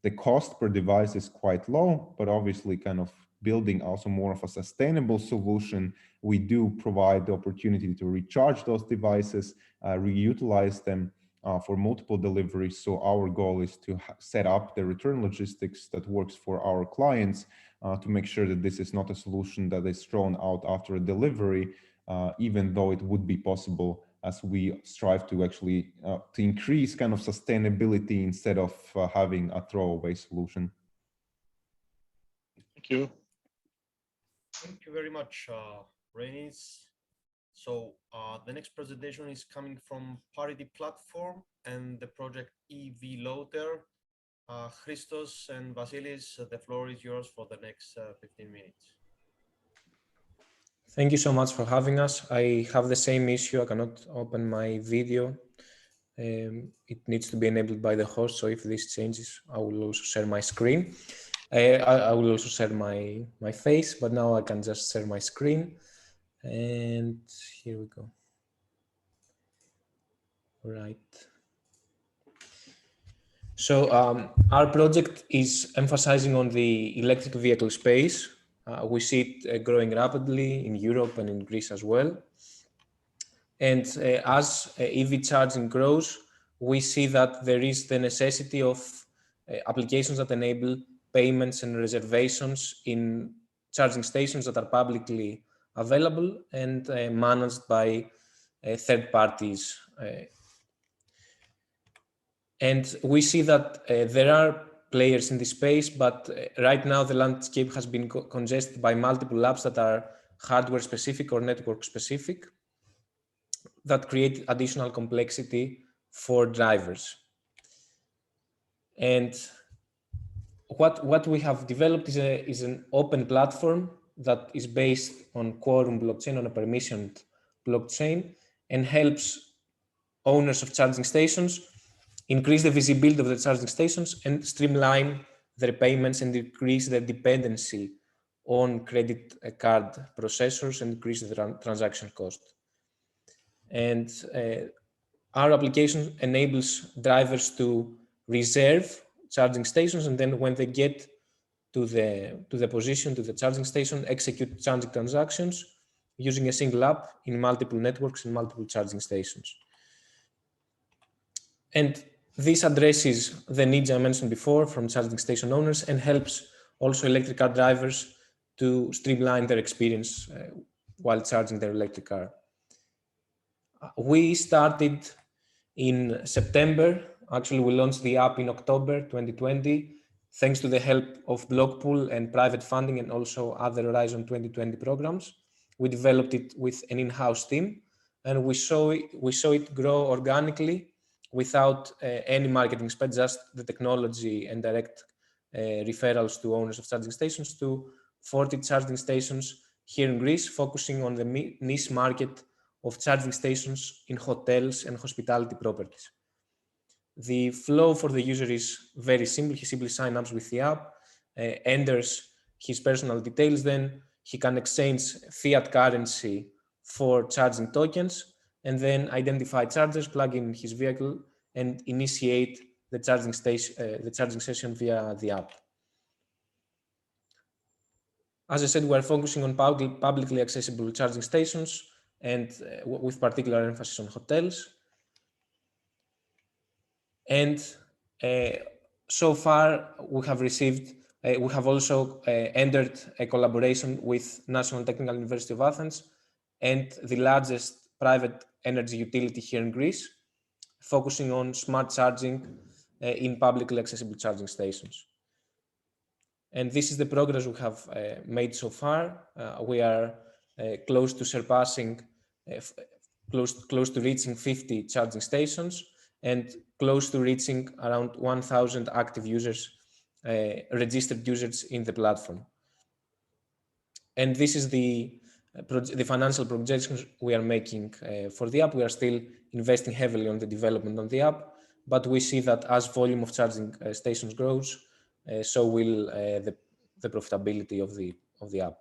The cost per device is quite low, but obviously kind of building also more of a sustainable solution, we do provide the opportunity to recharge those devices, reutilize them for multiple deliveries. So our goal is to set up the return logistics that works for our clients to make sure that this is not a solution that is thrown out after a delivery, even though it would be possible, as we strive to actually to increase kind of sustainability instead of having a throwaway solution. Thank you. Thank you very much, Renis. So the next presentation is coming from Parity Platform and the project EV Loader. Christos and Vasilis, the floor is yours for the next 15 minutes. Thank you so much for having us. I have the same issue. I cannot open my video. It needs to be enabled by the host. So if this changes, I will also share my screen. I will also share my face, but now I can just share my screen. And here we go. All right. So our project is emphasizing on the electric vehicle space. We see it growing rapidly in Europe and in Greece as well. And as EV charging grows, we see that there is the necessity of applications that enable payments and reservations in charging stations that are publicly available and managed by third parties. And we see that there are players in this space, but right now the landscape has been congested by multiple apps that are hardware specific or network specific that create additional complexity for drivers. And what we have developed is an open platform that is based on Quorum blockchain, on a permissioned blockchain, and helps owners of charging stations increase the visibility of the charging stations and streamline their payments and decrease the dependency on credit card processors and decrease the transaction cost. And our application enables drivers to reserve charging stations, and then when they get to the position, to the charging station, execute charging transactions using a single app in multiple networks and multiple charging stations. And this addresses the needs I mentioned before from charging station owners and helps also electric car drivers to streamline their experience while charging their electric car. We started in September. Actually, we launched the app in October 2020, thanks to the help of BLOCKPOOL and private funding and also other Horizon 2020 programs. We developed it with an in-house team, and we saw it grow organically without any marketing spend, just the technology and direct referrals to owners of charging stations, to 40 charging stations here in Greece, focusing on the niche market of charging stations in hotels and hospitality properties. The flow for the user is very simple. He simply signs up with the app, enters his personal details, then he can exchange fiat currency for charging tokens, and then identify chargers, plug in his vehicle, and initiate the charging session via the app. As I said, we are focusing on publicly accessible charging stations and with particular emphasis on hotels. And so far, we have also entered a collaboration with National Technical University of Athens and the largest private energy utility here in Greece, focusing on smart charging in publicly accessible charging stations. And this is the progress we have made so far. We are close to surpassing, close to reaching 50 charging stations and close to reaching around 1,000 active users, registered users in the platform. And this is the financial projections we are making for the app. We are still investing heavily on the development of the app, but we see that as volume of charging stations grows, so will the profitability of the app.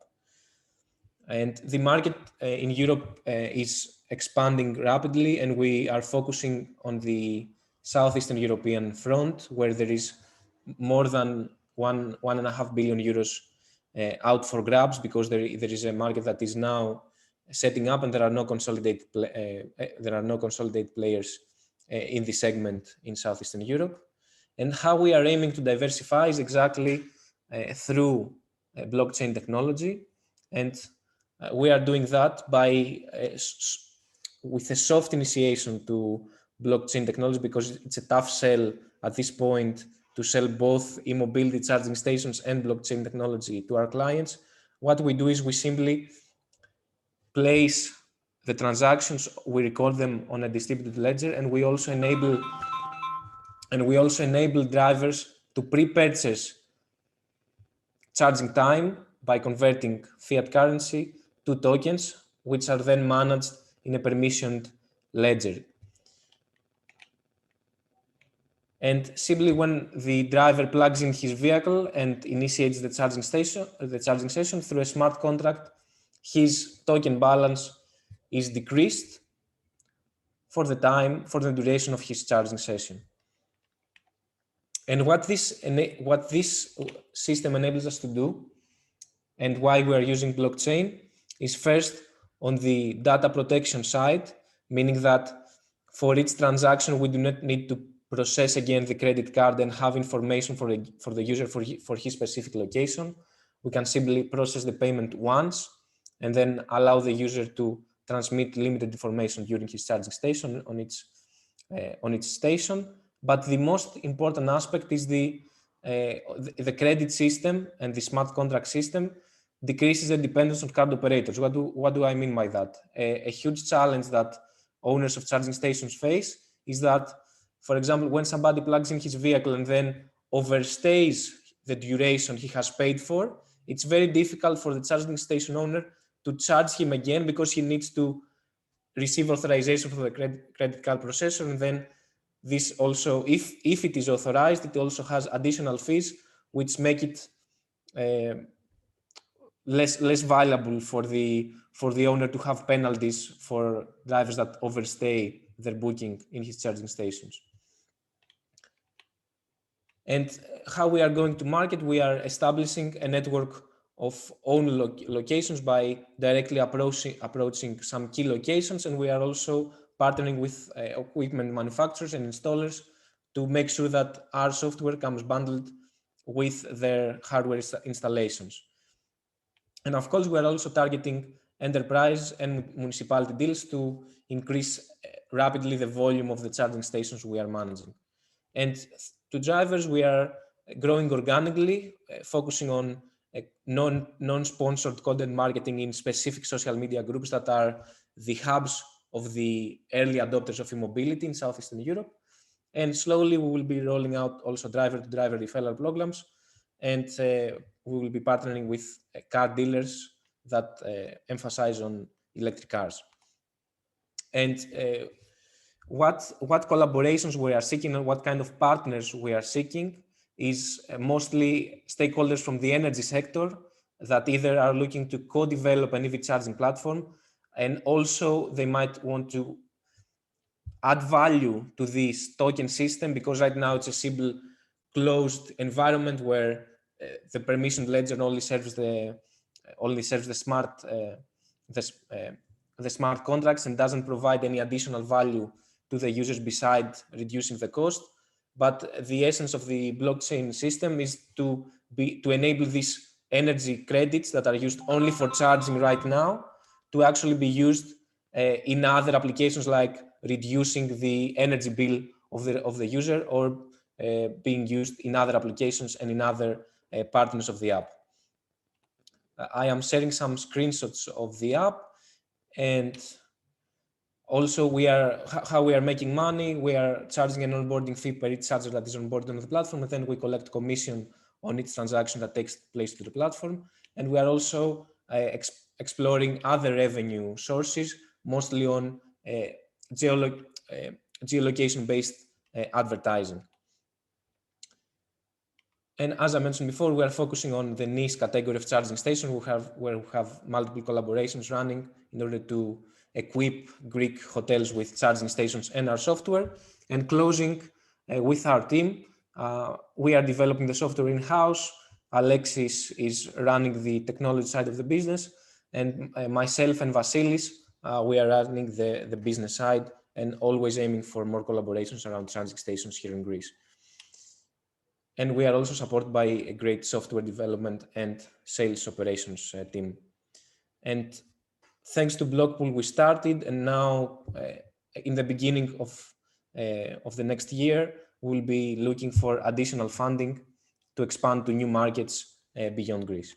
And the market in Europe is expanding rapidly, and we are focusing on the Southeastern European front, where there is more than 1.5 billion euros out for grabs, because there is a market that is now setting up, and there are no consolidated players in the segment in Southeastern Europe. And how we are aiming to diversify is exactly through blockchain technology, and we are doing that by with a soft initiation to blockchain technology, because it's a tough sell at this point to sell both e-mobility charging stations and blockchain technology to our clients. What we do is we simply place the transactions, we record them on a distributed ledger, and we also enable drivers to pre-purchase charging time by converting fiat currency to tokens, which are then managed in a permissioned ledger. And simply when the driver plugs in his vehicle and initiates the charging session through a smart contract, his token balance is decreased for the duration of his charging session. And what this system enables us to do, and why we are using blockchain, is first on the data protection side, meaning that for each transaction we do not need to process again the credit card and have information for the user for his specific location. We can simply process the payment once and then allow the user to transmit limited information during his charging station on its station. But the most important aspect is the credit system and the smart contract system decreases the dependence on card operators. What do I mean by that? A huge challenge that owners of charging stations face is that, for example, when somebody plugs in his vehicle and then overstays the duration he has paid for, it's very difficult for the charging station owner to charge him again because he needs to receive authorization from the credit card processor. And then this also, if it is authorized, it also has additional fees, which make it less valuable for the owner to have penalties for drivers that overstay their booking in his charging stations. And how we are going to market, we are establishing a network of own locations by directly approaching some key locations, and we are also partnering with equipment manufacturers and installers to make sure that our software comes bundled with their hardware installations. And of course, we are also targeting enterprise and municipality deals to increase rapidly the volume of the charging stations we are managing. And to drivers, we are growing organically, focusing on non-sponsored content marketing in specific social media groups that are the hubs of the early adopters of e-mobility in Southeastern Europe. And slowly we will be rolling out also driver-to-driver referral programs, and we will be partnering with car dealers that emphasize on electric cars. And what collaborations we are seeking and what kind of partners we are seeking is mostly stakeholders from the energy sector that either are looking to co-develop an EV charging platform, and also they might want to add value to this token system, because right now it's a simple closed environment where the permission ledger only serves the smart contracts and doesn't provide any additional value to the users beside reducing the cost. But the essence of the blockchain system is to enable these energy credits that are used only for charging right now to actually be used in other applications, like reducing the energy bill of the user, or being used in other applications and in other partners of the app. I am sharing some screenshots of the app, and also how we are making money. We are charging an onboarding fee per each charger that is onboarded on the platform, and then we collect commission on each transaction that takes place to the platform. And we are also exploring other revenue sources, mostly on geolocation-based advertising. And as I mentioned before, we are focusing on the niche category of charging stations where we have multiple collaborations running in order to equip Greek hotels with charging stations and our software. And closing with our team, we are developing the software in-house. Alexis is running the technology side of the business, and myself and Vasilis, we are running the business side, and always aiming for more collaborations around charging stations here in Greece. And we are also supported by a great software development and sales operations team. And thanks to BLOCKPOOL, we started, and now in the beginning of the next year, we'll be looking for additional funding to expand to new markets beyond Greece.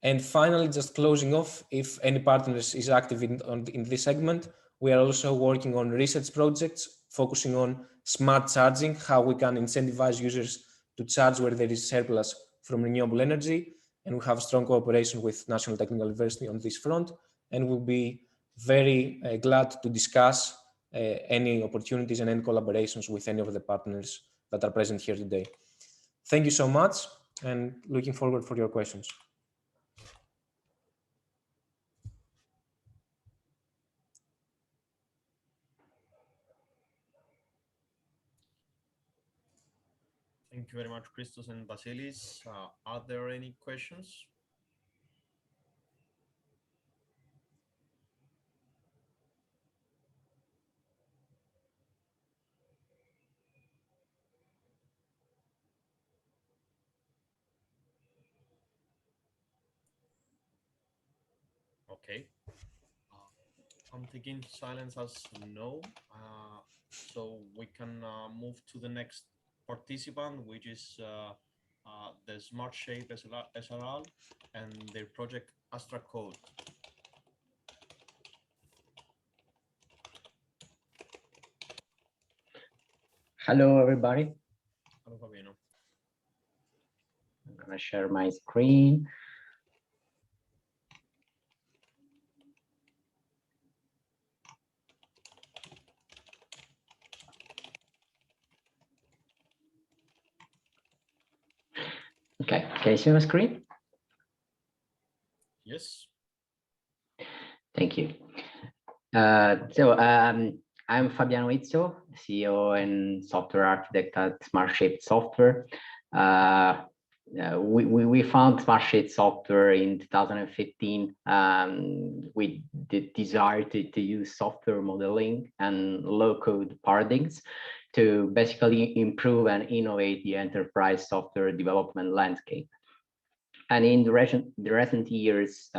And finally, just closing off, if any partners is active in this segment, we are also working on research projects focusing on smart charging, how we can incentivize users to charge where there is surplus from renewable energy. And we have strong cooperation with National Technical University on this front. And we'll be very glad to discuss any opportunities and any collaborations with any of the partners that are present here today. Thank you so much, and looking forward for your questions. Thank you very much, Christos and Vasilis. Are there any questions? Okay. I'm taking silence as no. So we can move to the next participant, which is the Smart Shape SRL and their project Astra Code. Hello, everybody. Hello, Fabiano. I'm going to share my screen. Okay, can you see my screen? Yes. Thank you. I'm Fabiano Izzo, CEO and software architect at SmartShape Software. We found SmartShape Software in 2015 with the desire to use software modeling and low-code paradigms to basically improve and innovate the enterprise software development landscape. And in the recent years,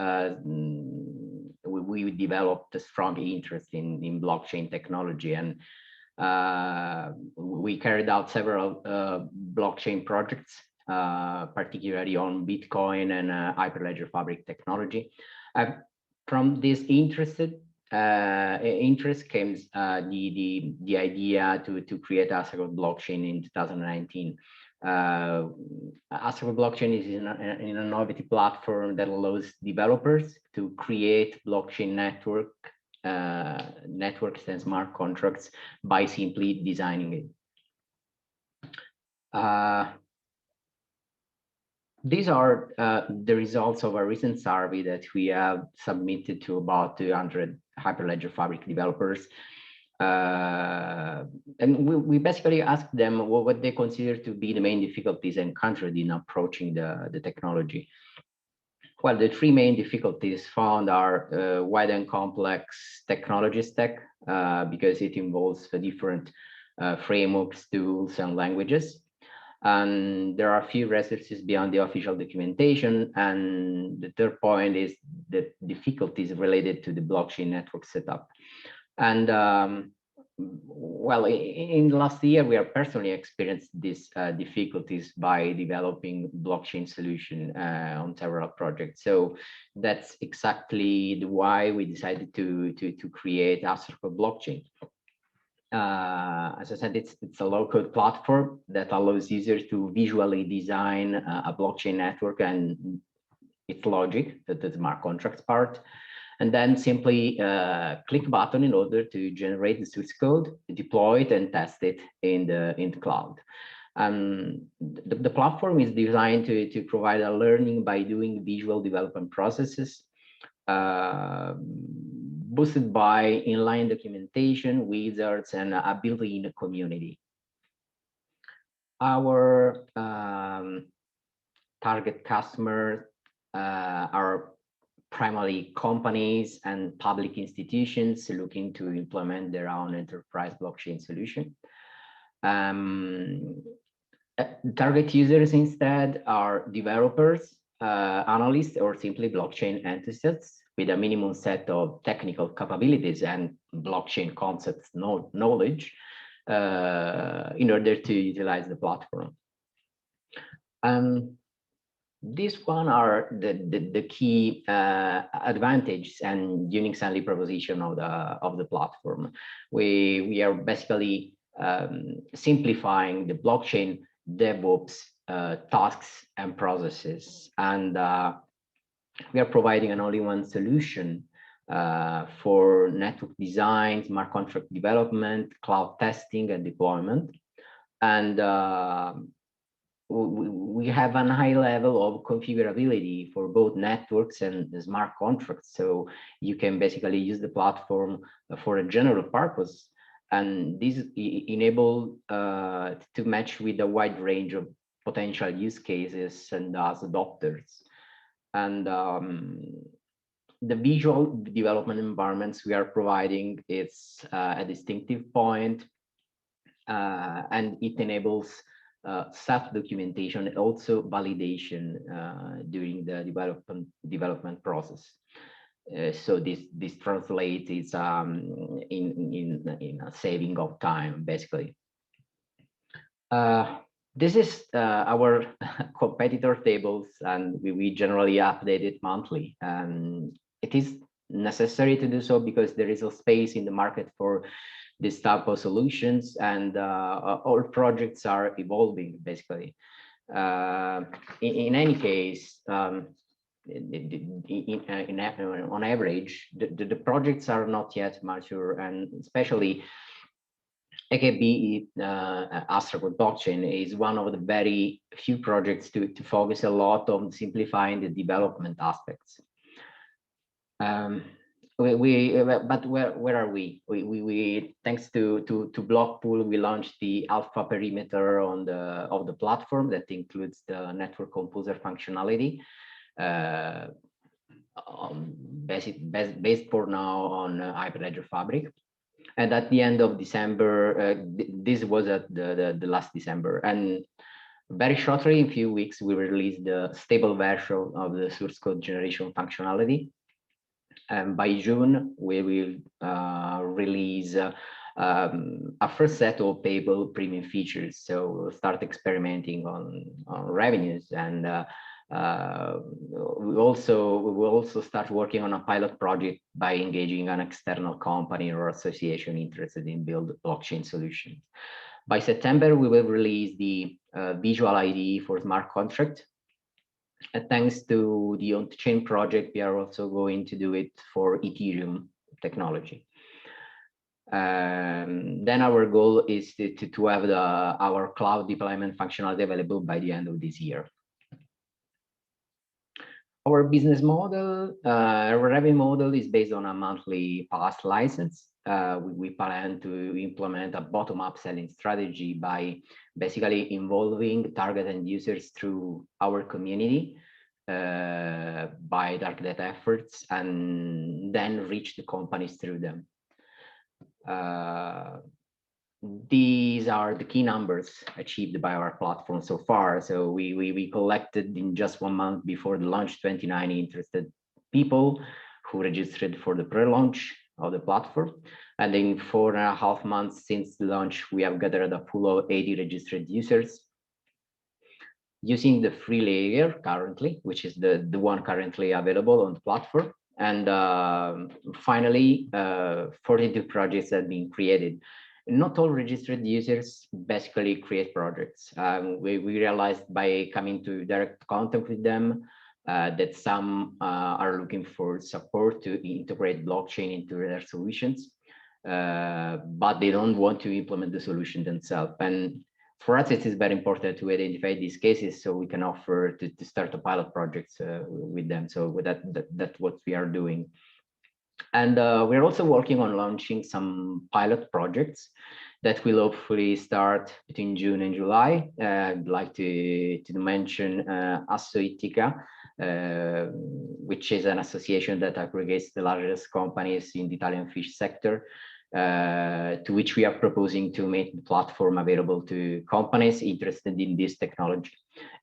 we developed a strong interest in blockchain technology, and we carried out several blockchain projects, particularly on Bitcoin and Hyperledger Fabric technology. From this interest came the idea to create Asoytica blockchain in 2019. Asoytica blockchain is an innovative platform that allows developers to create blockchain networks and smart contracts by simply designing it. These are the results of a recent survey that we have submitted to about 200 Hyperledger Fabric developers. And we basically asked them what they consider to be the main difficulties encountered in approaching the technology. Well, the three main difficulties found are wide and complex technology stack, because it involves the different frameworks, tools, and languages. And there are few resources beyond the official documentation. And the third point is the difficulties related to the blockchain network setup. And well, in the last year, we have personally experienced these difficulties by developing blockchain solution on several projects. So that's exactly why we decided to create Asoytica blockchain. As I said, it's a low-code platform that allows users to visually design a blockchain network and its logic, the smart contracts part, and then simply click a button in order to generate the source code, deploy it, and test it in the cloud. The platform is designed to provide a learning by doing visual development processes, boosted by inline documentation, wizards, and a built-in community. Our target customers are primarily companies and public institutions looking to implement their own enterprise blockchain solution. Target users instead are developers, analysts, or simply blockchain enthusiasts with a minimum set of technical capabilities and blockchain concepts knowledge in order to utilize the platform. These one are the key advantages and unique selling proposition of the platform. We are basically simplifying the blockchain DevOps tasks and processes, and we are providing an all-in-one solution for network design, smart contract development, cloud testing, and deployment. And we have a high level of configurability for both networks and the smart contracts. So you can basically use the platform for a general purpose. And this enable to match with a wide range of potential use cases and as adopters. And the visual development environments we are providing is a distinctive point, and it enables self-documentation and also validation during the development process. so this translates in a saving of time, basically. This is our competitor tables, and we generally update it monthly. It is necessary to do so because there is a space in the market for this type of solutions, and all projects are evolving, basically. In any case, on average, the projects are not yet mature, and especially AKB Asoytica blockchain is one of the very few projects to focus a lot on simplifying the development aspects. But where are we? We thanks to BLOCKPOOL, we launched the alpha perimeter of the platform that includes the network composer functionality, based for now on Hyperledger Fabric. And at the end of December, this was at the last December, and very shortly, in a few weeks, we released the stable version of the source code generation functionality. And by June, we will release a first set of payable premium features. So we'll start experimenting on revenues, and we will also start working on a pilot project by engaging an external company or association interested in build blockchain solutions. By September, we will release the visual ID for smart contract. And thanks to the on-chain project, we are also going to do it for Ethereum technology. Then our goal is to have our cloud deployment functionality available by the end of this year. Our business model, our revenue model is based on a monthly pass license. We plan to implement a bottom-up selling strategy by basically involving targeted users through our community by dark data efforts, and then reach the companies through them. These are the key numbers achieved by our platform so far. So we collected in just 1 month before the launch 29 interested people who registered for the pre-launch of the platform. And in 4.5 months since the launch, we have gathered a pool of 80 registered users using the free layer currently, which is the one currently available on the platform. And finally, 42 projects have been created. Not all registered users basically create projects. We realized by coming to direct contact with them that some are looking for support to integrate blockchain into their solutions, but they don't want to implement the solution themselves. And for us, it is very important to identify these cases so we can offer to start a pilot projects with them. So that's what we are doing. And we're also working on launching some pilot projects that will hopefully start between June and July. I'd like to mention Asoytica, which is an association that aggregates the largest companies in the Italian fish sector, to which we are proposing to make the platform available to companies interested in this technology.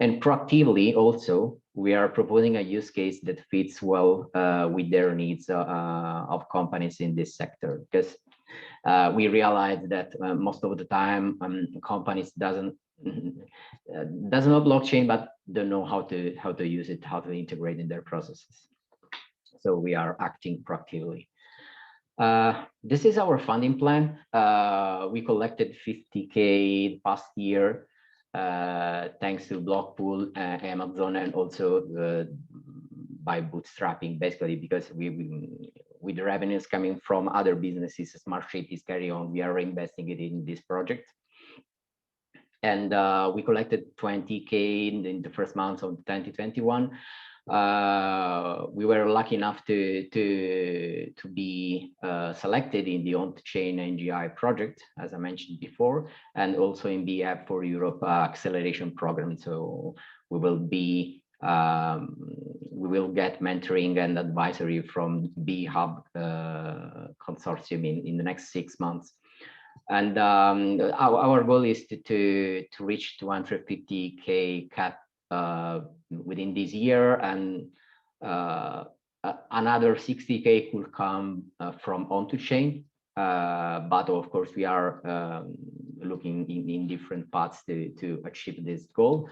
And proactively also, we are proposing a use case that fits well with their needs of companies in this sector, because we realize that most of the time companies doesn't know blockchain, but don't know how to use it, how to integrate in their processes. So we are acting proactively. This is our funding plan. We collected 50K past year, thanks to BLOCKPOOL, Amazon, and also by bootstrapping, basically, because with the revenues coming from other businesses, Smartsheet is carry on, we are reinvesting it in this project. And we collected 20K in the first months of 2021. We were lucky enough to be selected in the on-chain NGI project, as I mentioned before, and also in the App for Europe acceleration program. So we will get mentoring and advisory from BHub consortium in the next 6 months. And our goal is to reach 250K cap within this year, and another 60K could come from onto-chain, but of course we are looking in different paths to achieve this goal.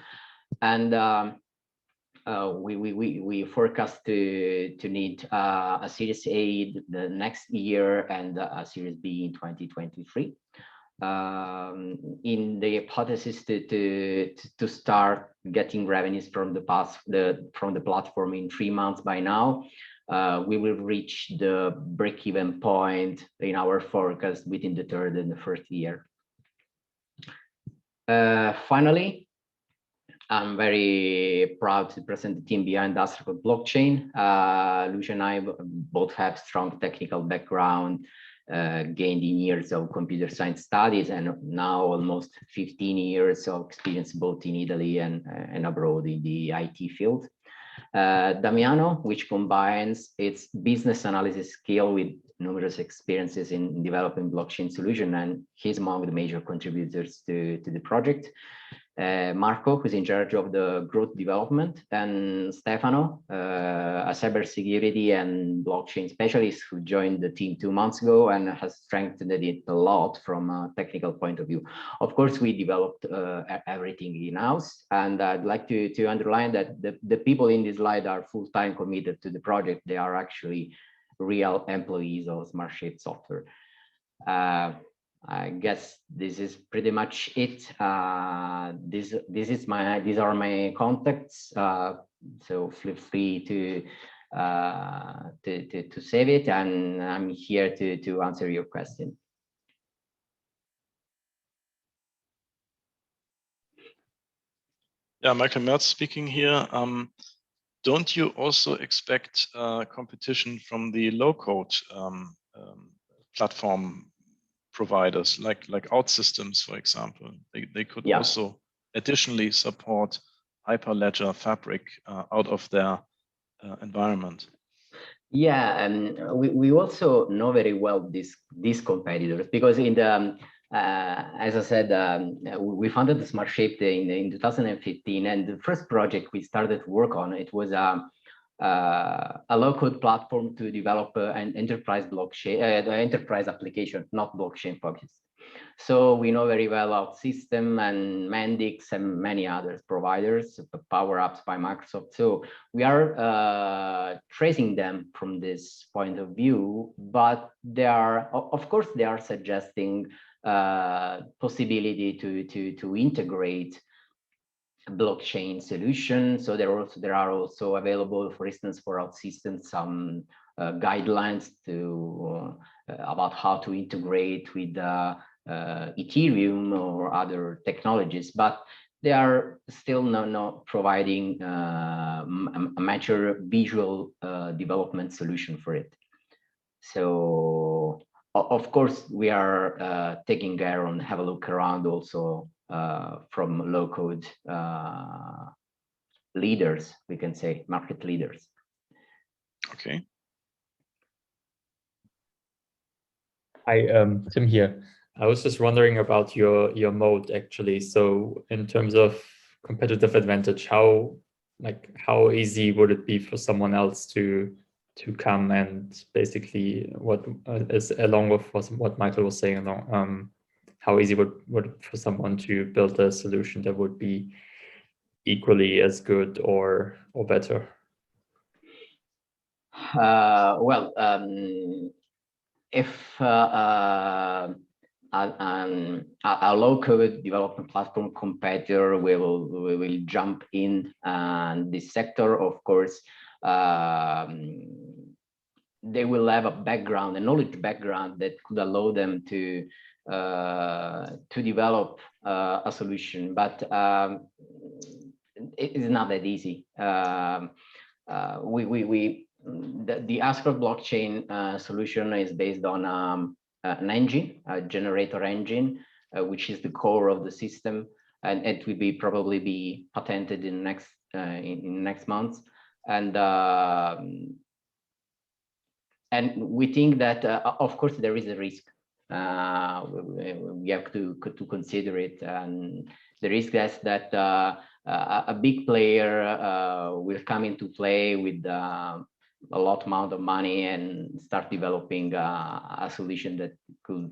And we forecast to need a Series A the next year and a Series B in 2023. In the hypothesis to start getting revenues from the platform in 3 months by now, we will reach the break-even point in our forecast within the third and the first year. Finally, I'm very proud to present the team behind Untitled Blockchain. Lucia and I both have strong technical background, gained in years of computer science studies, and now almost 15 years of experience both in Italy and abroad in the IT field. Damiano, which combines its business analysis skill with numerous experiences in developing blockchain solution, and he's among the major contributors to the project. Marco, who's in charge of the growth development, and Stefano, a cybersecurity and blockchain specialist who joined the team 2 months ago and has strengthened it a lot from a technical point of view. Of course, we developed everything in-house, and I'd like to underline that the people in this slide are full-time committed to the project. They are actually real employees of Smartshape software. I guess this is pretty much it. These are my contacts. So feel free to save it, and I'm here to answer your question. Yeah, Michael Merz speaking here. Don't you also expect competition from the low-code platform providers like OutSystems, for example? They could also additionally support Hyperledger Fabric out of their environment. Yeah, and we also know very well these competitors, because in the as I said, we founded the Smartshape in 2015, and the first project we started to work on, it was a low-code platform to develop an enterprise blockchain, enterprise application, not blockchain focused. So we know very well OutSystem and Mendix and many other providers, Power Apps by Microsoft. So we are tracing them from this point of view, but they are, of course, they are suggesting possibility to integrate blockchain solution. So there are also available, for instance, for OutSystems, some guidelines to about how to integrate with Ethereum or other technologies, but they are still not providing a mature visual development solution for it. So of course we are taking care and have a look around also from low-code leaders, we can say, market leaders. Okay. Hi, Tim here. I was just wondering about your mode actually. So in terms of competitive advantage, how easy would it be for someone else to come and basically what is along with what Michael was saying, how easy would it for someone to build a solution that would be equally as good or better? Well, if a low-code development platform competitor will jump in this sector, of course, they will have a background, a knowledge background that could allow them to develop a solution, but it is not that easy. The Ascroft blockchain solution is based on an engine, a generator engine, which is the core of the system, and it will probably be patented in next months. And we think that, of course, there is a risk. We have to consider it, and the risk is that a big player will come into play with a lot amount of money and start developing a solution that could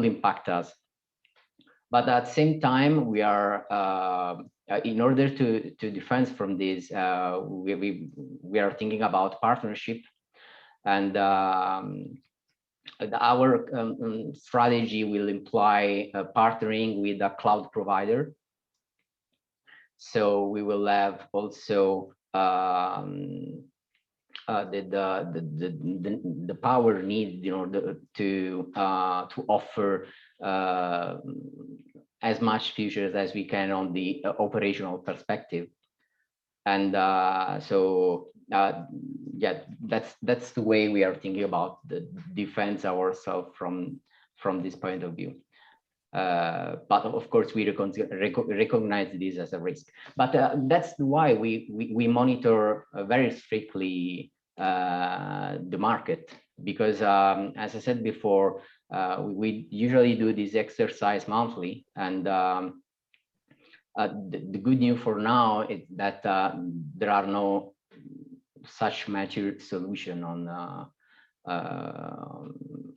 impact us. But at the same time, we are in order to defend from this, we are thinking about partnership, and our strategy will imply partnering with a cloud provider. So we will have also the power needed in order to offer as much features as we can on the operational perspective. And yeah, that's the way we are thinking about the defense ourselves from this point of view. But of course, we recognize this as a risk. But that's why we monitor very strictly the market, because as I said before, we usually do this exercise monthly, and the good news for now is that there are no such mature solution on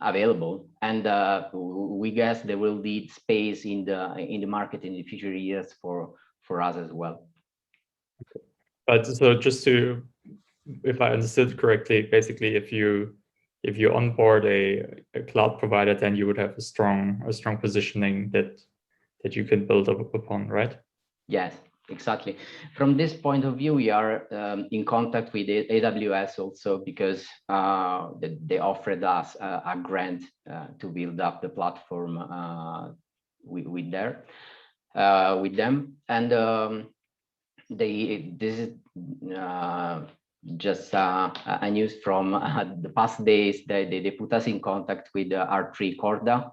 available, and we guess there will be space in the market in the future years for us as well. Okay. But so just to, if I understood correctly, basically, if you onboard a cloud provider, then you would have a strong positioning that you can build up upon, right? Yes, exactly. From this point of view, we are in contact with AWS also, because they offered us a grant to build up the platform with them, and this is just a news from the past days. They put us in contact with R3 Corda.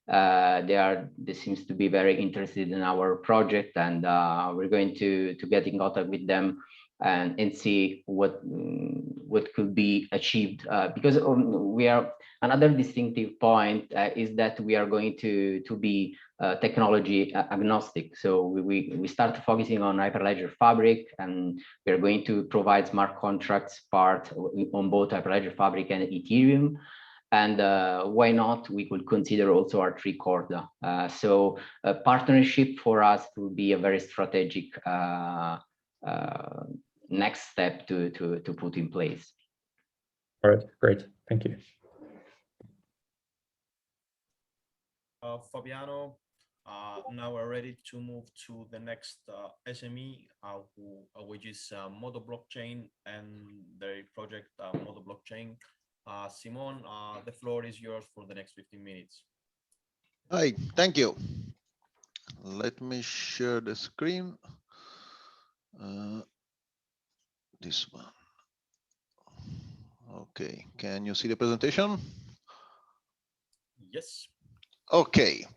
They seems to be very interested in our project, and we're going to get in contact with them and see what could be achieved, because we are, another distinctive point is that we are going to be technology agnostic. So we start focusing on Hyperledger Fabric, and we are going to provide smart contracts part on both Hyperledger Fabric and Ethereum. And why not? We could consider also R3 Corda. So a partnership for us will be a very strategic next step to put in place. All right, great, thank you. Fabiano, now we're ready to move to the next SME, which is Moto Blockchain and their project Moto Blockchain. Simon, the floor is yours for the next 15 minutes. Hi, thank you. Let me share the screen. This one. Okay, can you see the presentation? Yes. Okay.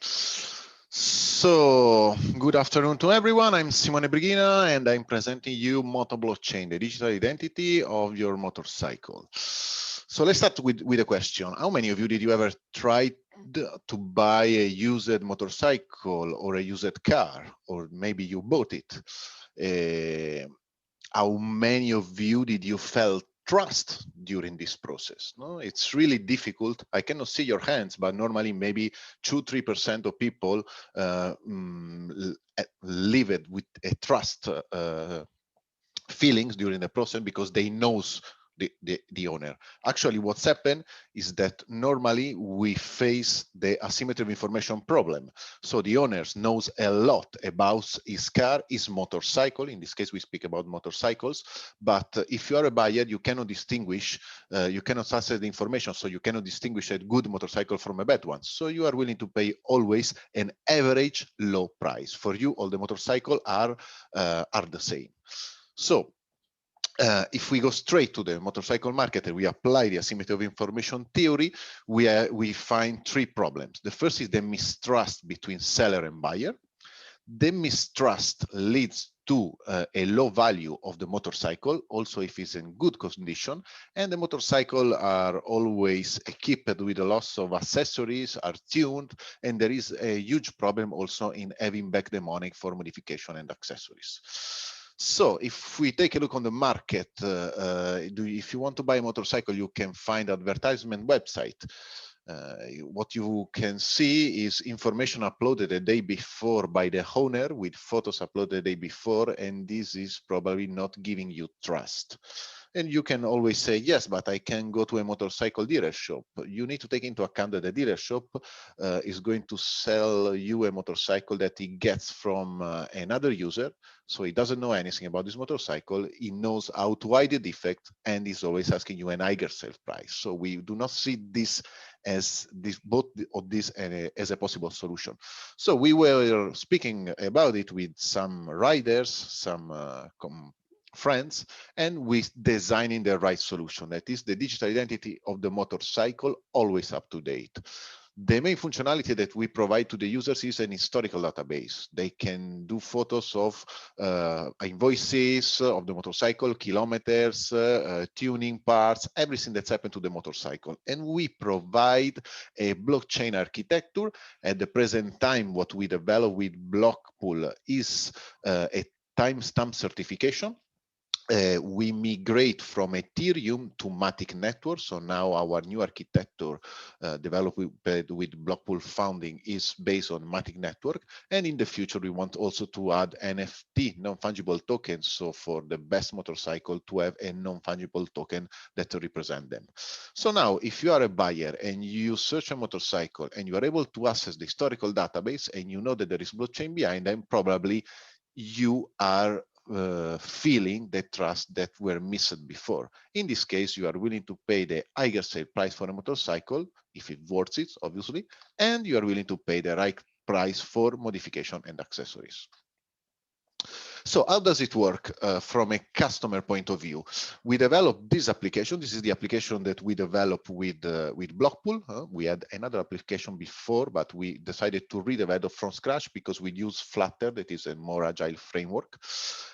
So, good afternoon to everyone. I'm Simone Brighina, and I'm presenting you Moto Blockchain, the digital identity of your motorcycle. So let's start with a question. How many of you did you ever try to buy a used motorcycle or a used car, or maybe you bought it? How many of you did you felt trust during this process? No, it's really difficult. I cannot see your hands, but normally maybe 2-3% of people live it with a trust feelings during the process, because they knows the owner. Actually, what's happened is that normally we face the asymmetry of information problem. So the owners knows a lot about his car, his motorcycle. In this case, we speak about motorcycles. But if you are a buyer, you cannot distinguish, you cannot access the information, so you cannot distinguish a good motorcycle from a bad one. So you are willing to pay always an average low price. For you, all the motorcycles are the same. So if we go straight to the motorcycle market and we apply the asymmetry of information theory, we find 3 problems. The first is the mistrust between seller and buyer. The mistrust leads to a low value of the motorcycle, also if it's in good condition, and the motorcycle are always equipped with a loss of accessories, are tuned, and there is a huge problem also in having back the money for modification and accessories. So if we take a look on the market, if you want to buy a motorcycle, you can find advertisement website. What you can see is information uploaded the day before by the owner with photos uploaded the day before, and this is probably not giving you trust. And you can always say, yes, but I can go to a motorcycle dealer shop. You need to take into account that the dealer shop is going to sell you a motorcycle that he gets from another user. So he doesn't know anything about this motorcycle. He knows how to hide the defect, and he's always asking you an higher sale price. So we do not see this as both of this as a possible solution. So we were speaking about it with some riders, some friends, and with designing the right solution. That is the digital identity of the motorcycle, always up to date. The main functionality that we provide to the users is an historical database. They can do photos of invoices of the motorcycle, kilometers, tuning parts, everything that's happened to the motorcycle. And we provide a blockchain architecture. At the present time, what we develop with BLOCKPOOL is a timestamp certification. We migrate from Ethereum to Matic Network. So now our new architecture developed with BLOCKPOOL founding is based on Matic Network. And in the future, we want also to add NFT, non-fungible tokens. So for the best motorcycle to have a non-fungible token that represent them. So now if you are a buyer and you search a motorcycle and you are able to access the historical database and you know that there is blockchain behind them, probably you are feeling the trust that were missed before. In this case, you are willing to pay the higher sale price for a motorcycle, if it worth it, obviously, and you are willing to pay the right price for modification and accessories. So how does it work from a customer point of view? We developed this application. This is the application that we developed with BLOCKPOOL. We had another application before, but we decided to redevelop from scratch because we use Flutter, that is a more agile framework.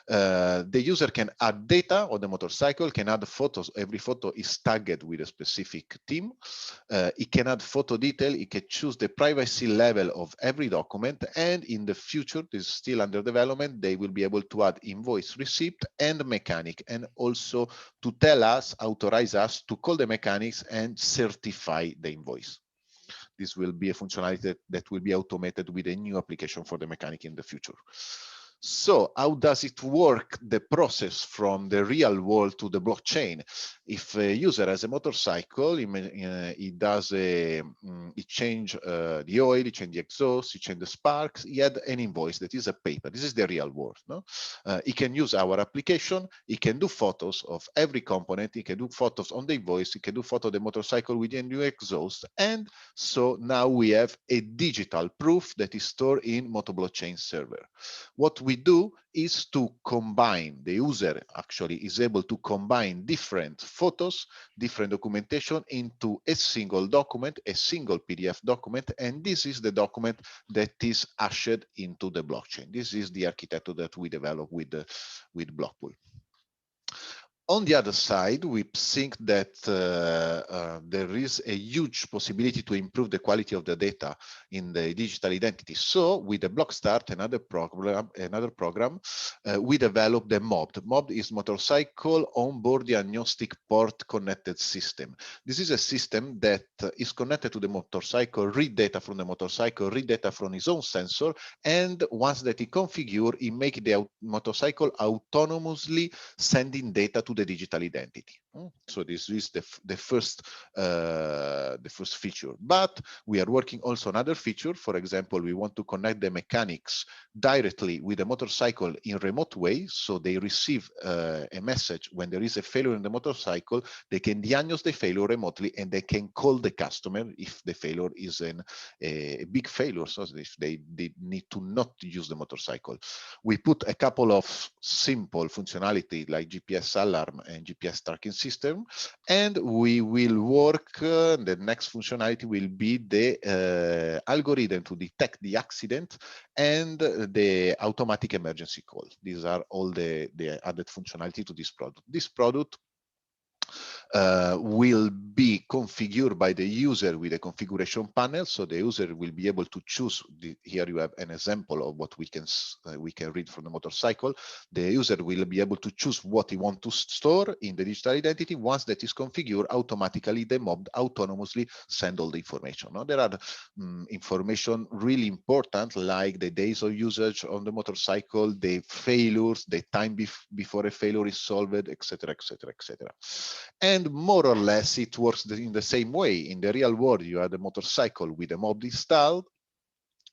The user can add data on the motorcycle, can add photos. Every photo is tagged with a specific theme. It can add photo detail. It can choose the privacy level of every document. And in the future, this is still under development, they will be able to add invoice, receipt, and mechanic, and also to tell us, authorize us to call the mechanics and certify the invoice. This will be a functionality that will be automated with a new application for the mechanic in the future. So how does it work, the process from the real world to the blockchain? If a user has a motorcycle, he change the oil, he change the exhaust, he change the sparks, he had an invoice that is a paper. This is the real world. No? He can use our application, he can do photos of every component, he can do photos on the invoice, he can do photo of the motorcycle with a new exhaust, and so now we have a digital proof that is stored in Moto Blockchain server. What we do is to combine, the user actually is able to combine different photos, different documentation into a single document, a single PDF document, and this is the document that is hashed into the blockchain. This is the architecture that we develop with BLOCKPOOL. On the other side, we think that there is a huge possibility to improve the quality of the data in the digital identity. So with the BlockStart, another program, we developed the MOBD. MOBD is Motorcycle Onboard Diagnostic Port Connected System. This is a system that is connected to the motorcycle, read data from the motorcycle, read data from his own sensor, and once that he configure, he make the motorcycle autonomously sending data to the digital identity. So this is the first feature. But we are working also on other feature. For example, we want to connect the mechanics directly with the motorcycle in remote way. So they receive a message when there is a failure in the motorcycle. They can diagnose the failure remotely, and they can call the customer if the failure is a big failure. So if they need to not use the motorcycle. We put a couple of simple functionality like GPS alarm and GPS tracking system, and we will work, the next functionality will be the algorithm to detect the accident and the automatic emergency call. These are all the added functionality to this product. This product will be configured by the user with a configuration panel. So the user will be able to choose. Here you have an example of what we can read from the motorcycle. The user will be able to choose what he wants to store in the digital identity. Once that is configured, automatically the mob autonomously send all the information. Now, there are information really important, like the days of usage on the motorcycle, the failures, the time before a failure is solved, etc., etc., etc. And more or less it works in the same way. In the real world, you have the motorcycle with a mob installed.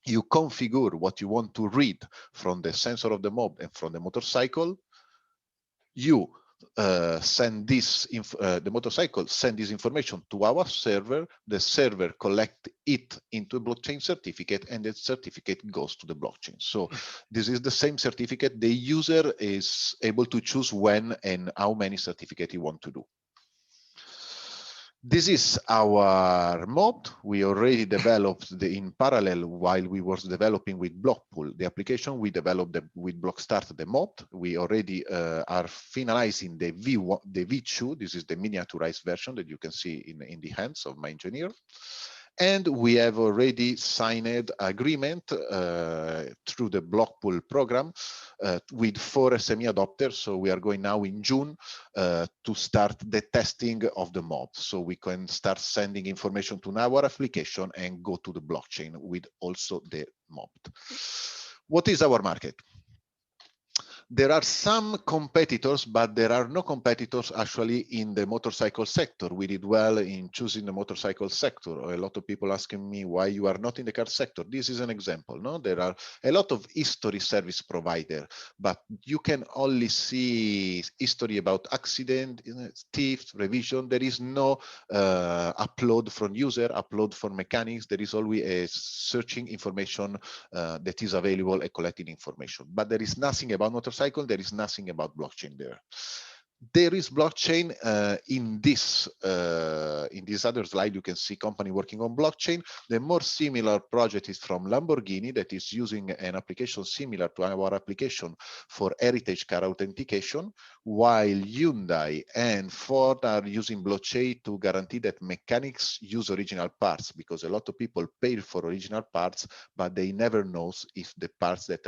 You configure what you want to read from the sensor of the mob and from the motorcycle. You send this, the motorcycle send this information to our server. The server collect it into a blockchain certificate, and that certificate goes to the blockchain. So this is the same certificate. The user is able to choose when and how many certificates he want to do. This is our mob. We already developed in parallel while we were developing with BLOCKPOOL, the application we developed with BlockStart, the mob. We already are finalizing the V2. This is the miniaturized version that you can see in the hands of my engineer. And we have already signed agreement through the BLOCKPOOL program with 4 SME adopters. So we are going now in June to start the testing of the mob. So we can start sending information to our application and go to the blockchain with also the mob. What is our market? There are some competitors, but there are no competitors actually in the motorcycle sector. We did well in choosing the motorcycle sector. A lot of people asking me why you are not in the car sector. This is an example. No, there are a lot of history service provider, but you can only see history about accident, theft, revision. There is no upload from user, upload from mechanics. There is always a searching information that is available and collecting information, but there is nothing about motorcycle. There is nothing about blockchain there. There is blockchain in this other slide. You can see company working on blockchain. The more similar project is from Lamborghini, that is using an application similar to our application for heritage car authentication, while Hyundai and Ford are using blockchain to guarantee that mechanics use original parts, because a lot of people pay for original parts, but they never know if the parts that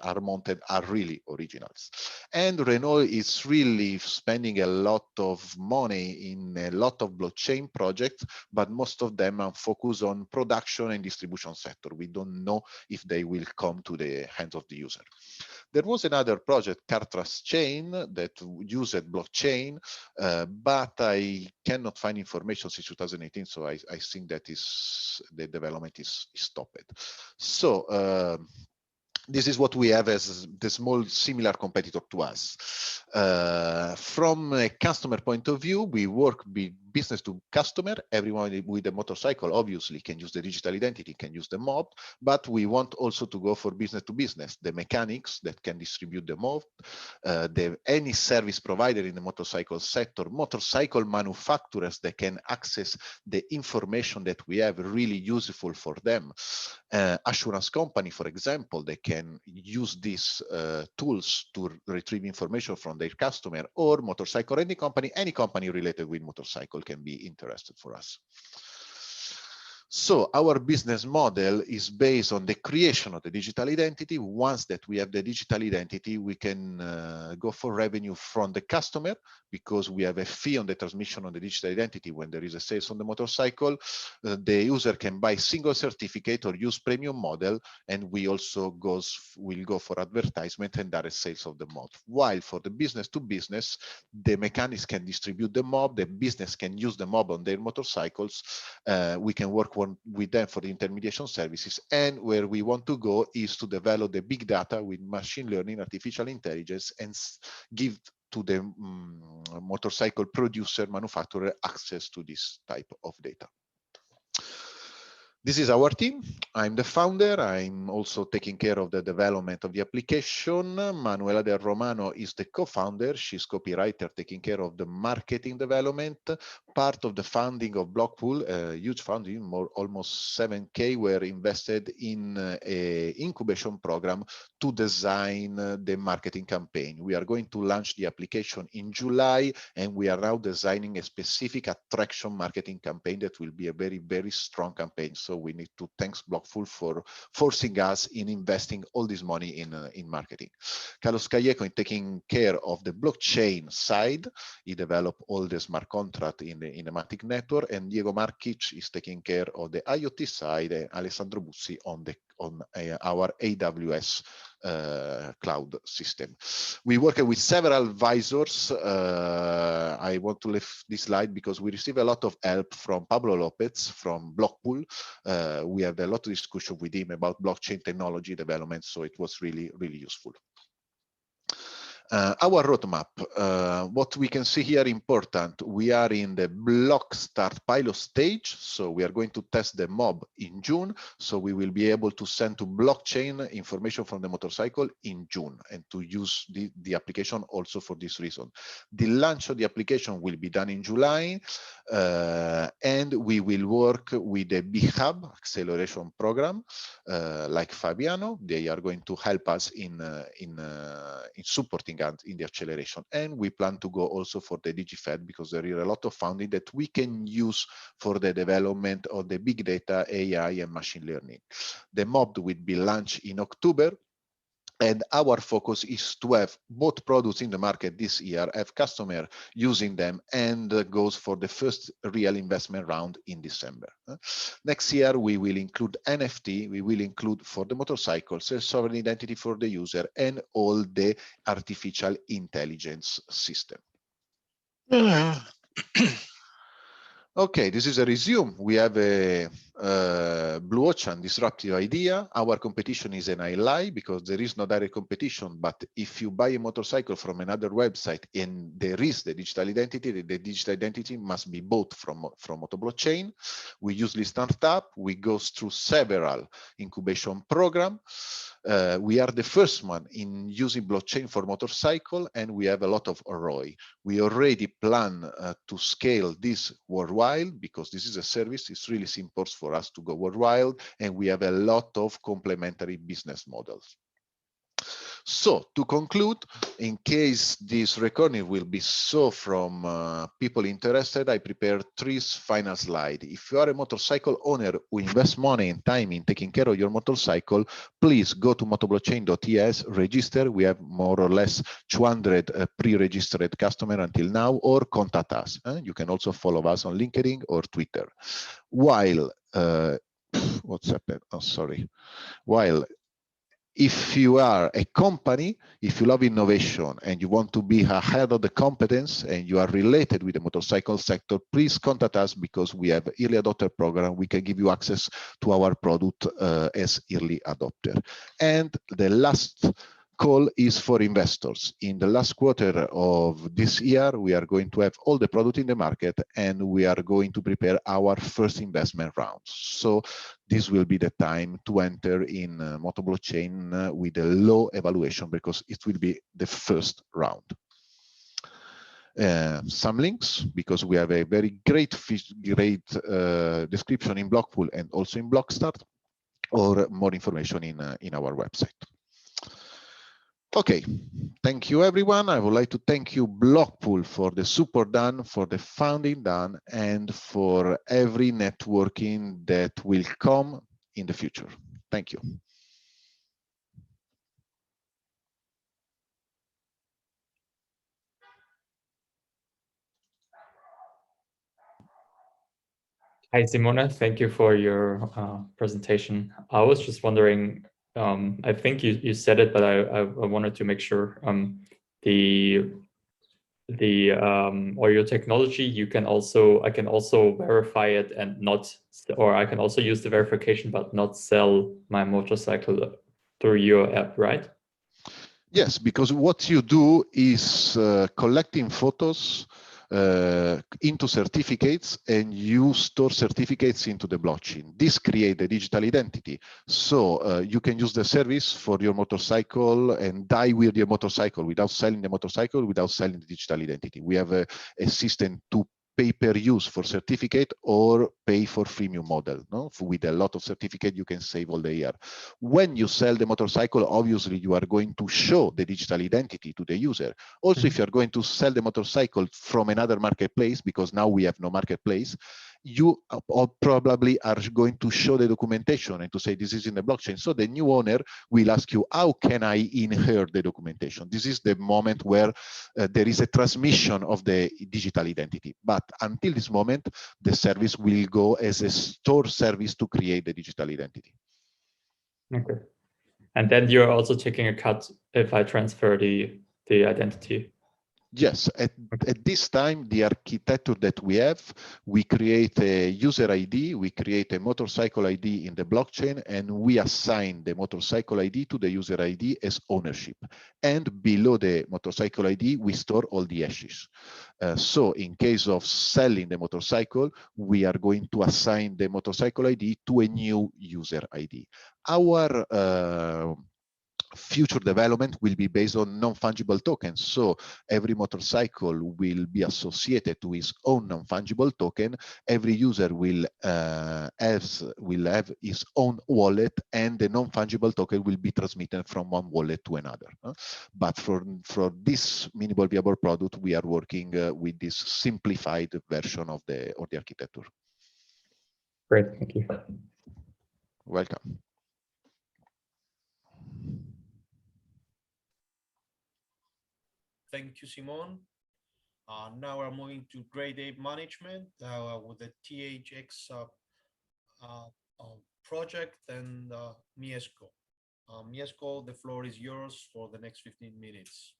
are mounted are really originals. And Renault is really spending a lot of money in a lot of blockchain projects, but most of them are focused on production and distribution sector. We don't know if they will come to the hands of the user. There was another project, CarTrust Chain, that used blockchain, but I cannot find information since 2018, so I think that the development is stopped. So this is what we have as the small similar competitor to us. From a customer point of view, we work with business to customer. Everyone with a motorcycle obviously can use the digital identity, can use the mob, but we want also to go for business to business. The mechanics that can distribute the mob, any service provider in the motorcycle sector, motorcycle manufacturers that can access the information that we have really useful for them. Assurance company, for example, they can use these tools to retrieve information from their customer, or motorcycle renting company, any company related with motorcycle can be interested for us. So our business model is based on the creation of the digital identity. Once that we have the digital identity, we can go for revenue from the customer, because we have a fee on the transmission of the digital identity when there is a sales on the motorcycle. The user can buy single certificate or use premium model, and we also will go for advertisement and direct sales of the mob. While for the business to business, the mechanics can distribute the mob, the business can use the mob on their motorcycles. We can work with them for the intermediation services, and where we want to go is to develop the big data with machine learning, artificial intelligence, and give to the motorcycle producer, manufacturer, access to this type of data. This is our team. I'm the founder. I'm also taking care of the development of the application. Manuela Del Romano is the co-founder. She's copywriter, taking care of the marketing development. part of the funding of BLOCKPOOL, a huge funding, almost 7K, were invested in an incubation program to design the marketing campaign. We are going to launch the application in July, and we are now designing a specific attraction marketing campaign that will be a very, very strong campaign. So we need to thank BLOCKPOOL for forcing us in investing all this money in marketing. Carlos Callejo is taking care of the blockchain side. He developed all the smart contract in the Matic network, and Diego Markic is taking care of the IoT side, and Alessandro Bussi on our AWS cloud system. We work with several advisors. I want to leave this slide because we receive a lot of help from Pablo Lopez from BLOCKPOOL. We have a lot of discussion with him about blockchain technology development, so it was really, really useful. Our roadmap, what we can see here important, we are in the block start pilot stage. So we are going to test the mob in June. So we will be able to send to blockchain information from the motorcycle in June and to use the application also for this reason. The launch of the application will be done in July, and we will work with the B-Hub acceleration program, like Fabiano. They are going to help us in supporting in the acceleration, and we plan to go also for the DigiFed because there is a lot of funding that we can use for the development of the big data, AI, and machine learning. The mob will be launched in October, and our focus is to have both products in the market this year, have customer using them, and goes for the first real investment round in December. Next year, we will include NFT, we will include for the motorcycle, self-sovereign identity for the user, and all the artificial intelligence system. Okay, this is a resume. We have a blue ocean disruptive idea. Our competition is an ally because there is no direct competition. But if you buy a motorcycle from another website and there is the digital identity, the digital identity must be bought from Moto Blockchain. We usually start up. We go through several incubation programs. We are the first one in using blockchain for motorcycle, and we have a lot of ROI. We already plan to scale this worldwide because this is a service. It's really simple for us to go worldwide, and we have a lot of complementary business models. So to conclude, in case this recording will be so from people interested, I prepared 3 final slides. If you are a motorcycle owner who invests money and time in taking care of your motorcycle, please go to motoblockchain.es, register. We have more or less 200 pre-registered customers until now, or contact us. You can also follow us on LinkedIn or Twitter. While, what's happened? Oh, sorry. While if you are a company, if you love innovation and you want to be ahead of the competence and you are related with the motorcycle sector, please contact us because we have early adopter program. We can give you access to our product as early adopter. And the last call is for investors. In the last quarter of this year, we are going to have all the product in the market, and we are going to prepare our first investment round. So this will be the time to enter in Moto Blockchain with a low evaluation because it will be the first round. Some links, because we have a very great description in BLOCKPOOL and also in Blockstart, or more information in our website. Okay, thank you everyone. I would like to thank you BLOCKPOOL for the support done, for the funding done, and for every networking that will come in the future. Thank you. Hi, Simona. Thank you for your presentation. I was just wondering, I think you said it, but I wanted to make sure or your technology, I can also verify it and not, or I can also use the verification but not sell my motorcycle through your app, right? Yes, because what you do is collecting photos into certificates, and you store certificates into the blockchain. This creates a digital identity. So you can use the service for your motorcycle and die with your motorcycle without selling the motorcycle, without selling the digital identity. We have a system to pay per use for certificate or pay for freemium model. No? With a lot of certificate, you can save all the year. When you sell the motorcycle, obviously you are going to show the digital identity to the user. Also, if you're going to sell the motorcycle from another marketplace, because now we have no marketplace, you probably are going to show the documentation and to say this is in the blockchain. So the new owner will ask you, how can I inherit the documentation? This is the moment where there is a transmission of the digital identity. But until this moment, the service will go as a store service to create the digital identity. Okay. And then you're also taking a cut if I transfer the identity. Yes, at this time, the architecture that we have, we create a user ID, we create a motorcycle ID in the blockchain, and we assign the motorcycle ID to the user ID as ownership. And below the motorcycle ID, we store all the hashes. So in case of selling the motorcycle, we are going to assign the motorcycle ID to a new user ID. Our future development will be based on non-fungible tokens. So every motorcycle will be associated to his own non-fungible token. Every user will have his own wallet, and the non-fungible token will be transmitted from one wallet to another. But for this minimal viable product, we are working with this simplified version of the architecture. Great, thank you. Welcome. Thank you, Simon. Now we're moving to grade A management with the THX project and Mieszko. Mieszko, the floor is yours for the next 15 minutes.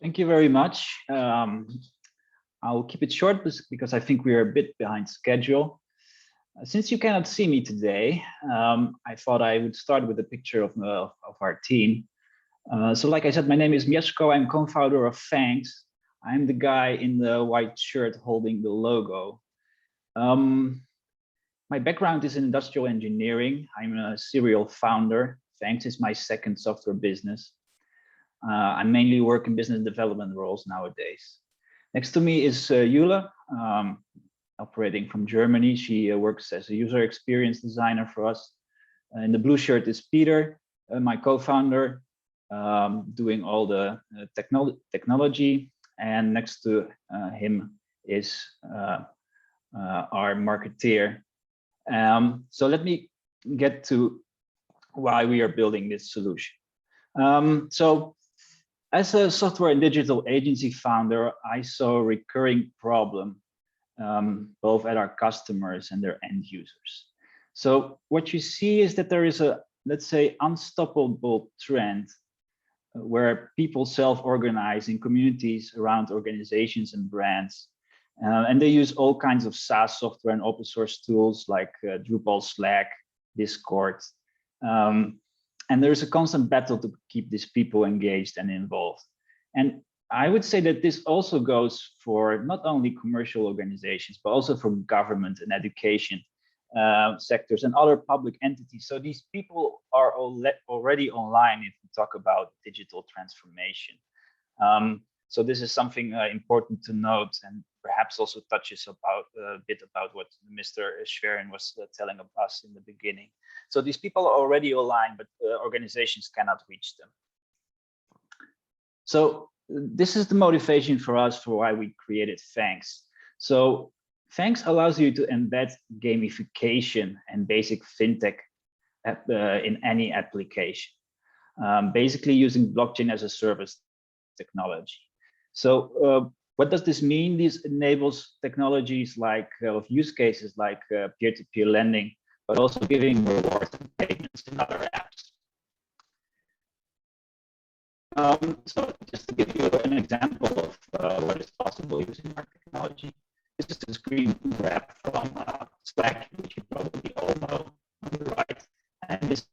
Thank you very much. I'll keep it short because I think we are a bit behind schedule. Since you cannot see me today, I thought I would start with a picture of our team. So like I said, my name is Mieszko. I'm co-founder of Thanks. I'm the guy in the white shirt holding the logo. My background is in industrial engineering. I'm a serial founder. Thanks is my second software business. I mainly work in business development roles nowadays. Next to me is Yula, operating from Germany. She works as a user experience designer for us. In the blue shirt is Peter, my co-founder, doing all the technology. And next to him is our marketeer. So let me get to why we are building this solution. So as a software and digital agency founder, I saw a recurring problem, both at our customers and their end users. So what you see is that there is a, let's say, unstoppable trend where people self-organize in communities around organizations and brands. And they use all kinds of SaaS software and open source tools like Drupal, Slack, Discord. And there's a constant battle to keep these people engaged and involved. And I would say that this also goes for not only commercial organizations, but also for government and education sectors and other public entities. So these people are already online if we talk about digital transformation. So this is something important to note, and perhaps also touches about a bit about what Mr. Schwerin was telling us in the beginning. So these people are already online, but organizations cannot reach them. So this is the motivation for us for why we created Thanks. So Thanks allows you to embed gamification and basic fintech in any application, basically using blockchain as a service technology. So what does this mean? This enables technologies like of use cases like peer-to-peer lending, but also giving rewards and payments in other apps. So just to give you an example of what is possible using our technology, this is a screen grab from Slack, which you probably all know on the right. And this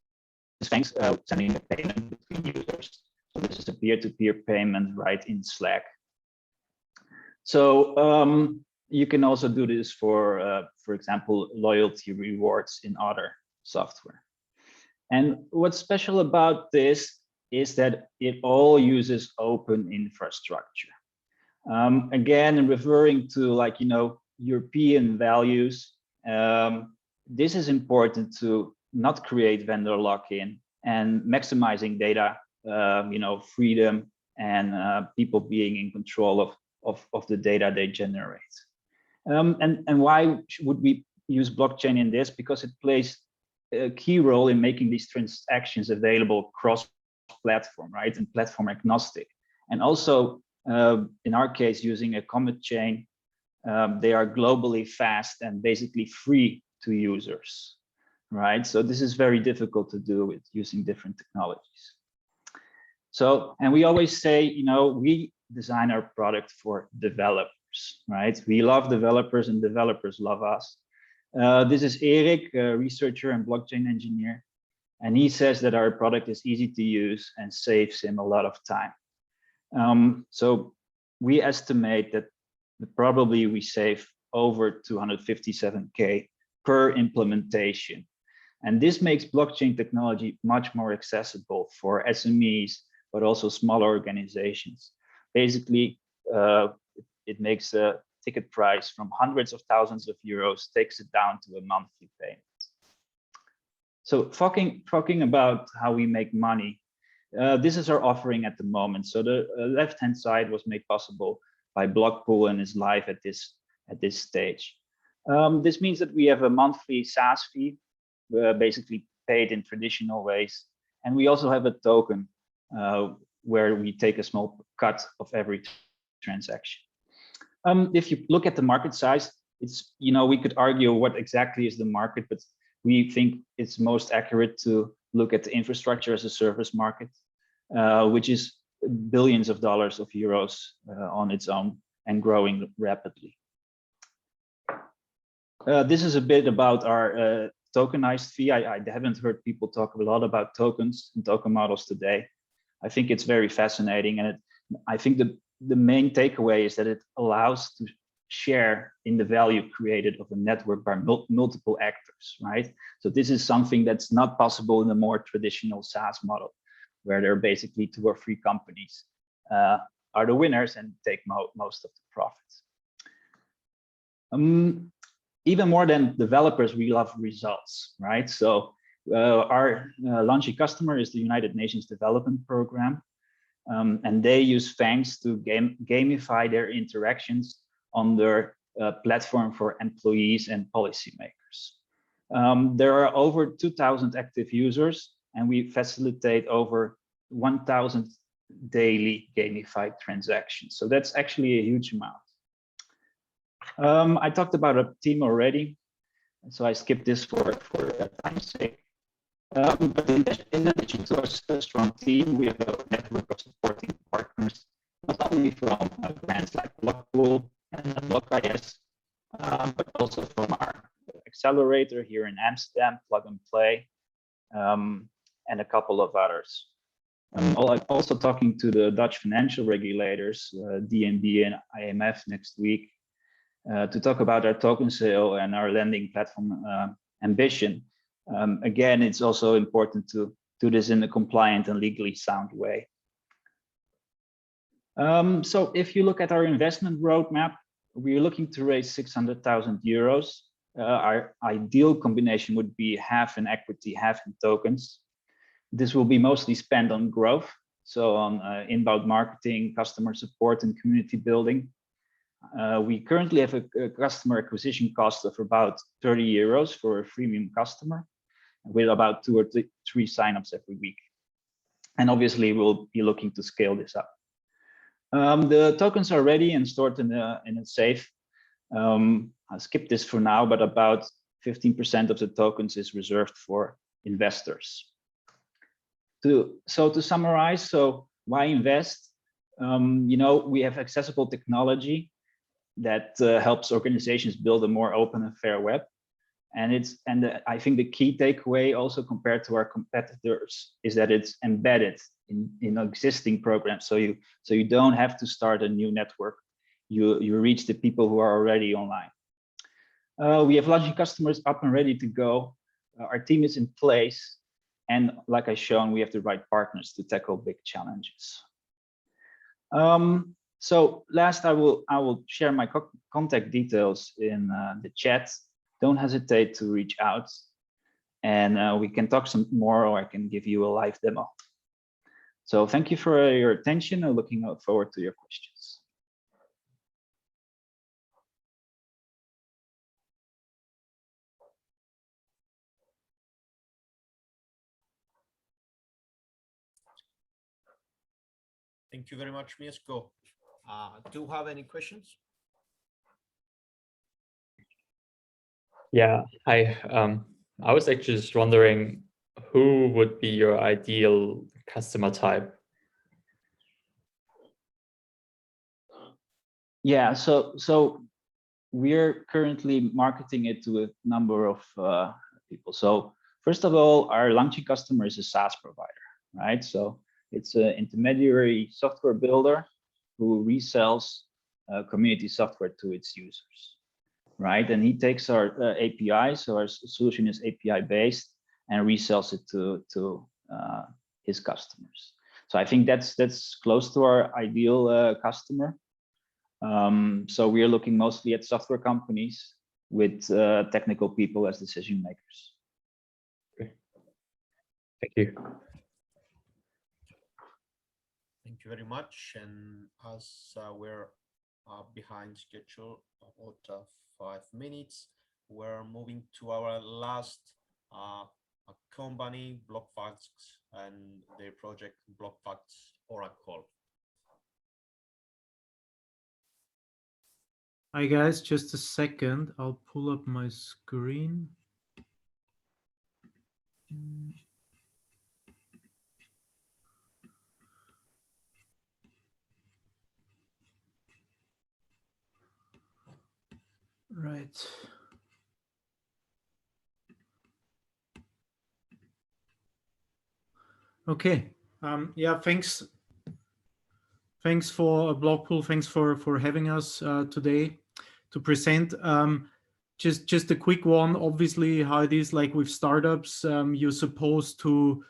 is Thanks sending a payment between users. So this is a peer-to-peer payment right in Slack. So you can also do this for example, loyalty rewards in other software. And what's special about this is that it all uses open infrastructure. Again, referring to like, European values, this is important to not create vendor lock-in and maximizing data, freedom and people being in control of the data they generate. And why would we use blockchain in this? Because it plays a key role in making these transactions available cross-platform, right, and platform agnostic. And also, in our case, using a commit chain, they are globally fast and basically free to users, right? So this is very difficult to do with using different technologies. So, and we always say, we design our product for developers, right? We love developers and developers love us. This is Erik, a researcher and blockchain engineer, and he says that our product is easy to use and saves him a lot of time. So we estimate that probably we save over 257K per implementation. And this makes blockchain technology much more accessible for SMEs, but also smaller organizations. Basically, it makes a ticket price from hundreds of thousands of euros, takes it down to a monthly payment. So talking about how we make money, this is our offering at the moment. So the left-hand side was made possible by BLOCKPOOL and is live at this stage. This means that we have a monthly SaaS fee, basically paid in traditional ways, and we also have a token where we take a small cut of every transaction. If you look at the market size, it's, we could argue what exactly is the market, but we think it's most accurate to look at the infrastructure as a service market, which is billions of dollars of euros on its own and growing rapidly. This is a bit about our tokenized fee. I haven't heard people talk a lot about tokens and token models today. I think it's very fascinating, and I think the main takeaway is that it allows to share in the value created of a network by multiple actors, right? So this is something that's not possible in a more traditional SaaS model, where there are basically 2 or 3 companies are the winners and take most of the profits. Even more than developers, we love results, right? So our launchy customer is the United Nations Development Program, and they use Fangs to gamify their interactions on their platform for employees and policymakers. There are over 2,000 active users, and we facilitate over 1,000 daily gamified transactions. So that's actually a huge amount. I talked about a team already, so I skipped this for time's sake. But in addition to a strong team, we have a network of supporting partners, not only from brands like BLOCKPOOL and BlockIS, but also from our accelerator here in Amsterdam, Plug and Play, and a couple of others. I'm also talking to the Dutch financial regulators, DNB and IMF next week, to talk about our token sale and our lending platform ambition. Again, it's also important to do this in a compliant and legally sound way. So if you look at our investment roadmap, we're looking to raise 600,000 euros. Our ideal combination would be half in equity, half in tokens. This will be mostly spent on growth, so on inbound marketing, customer support, and community building. We currently have a customer acquisition cost of about 30 euros for a freemium customer, with about 2 or 3 signups every week. And obviously, we'll be looking to scale this up. The tokens are ready and stored in a safe. I'll skip this for now, but about 15% of the tokens is reserved for investors. So to summarize, so why invest? We have accessible technology that helps organizations build a more open and fair web. And I think the key takeaway also compared to our competitors is that it's embedded in existing programs. So you don't have to start a new network. You reach the people who are already online. We have launching customers up and ready to go. Our team is in place. And like I shown, we have the right partners to tackle big challenges. So last, I will share my contact details in the chat. Don't hesitate to reach out, and we can talk some more, or I can give you a live demo. So thank you for your attention. I'm looking forward to your questions. Thank you very much, Mieszko. Do you have any questions? Yeah, I was actually just wondering, who would be your ideal customer type? Yeah, so we're currently marketing it to a number of people. So first of all, our launching customer is a SaaS provider, right? So it's an intermediary software builder who resells community software to its users, right? And he takes our API, so our solution is API based, and resells it to his customers. So I think that's close to our ideal customer. So we are looking mostly at software companies with technical people as decision makers. Okay. Thank you. Thank you very much. And as we're behind schedule about 5 minutes, we're moving to our last company, BlockFacts, and their project BlockFacts Oracle. Hi guys, just a second. I'll pull up my screen. Right. Okay. Yeah, thanks for BlockPool. Thanks for having us today to present. Just a quick one. Obviously, how it is like with startups, you're supposed to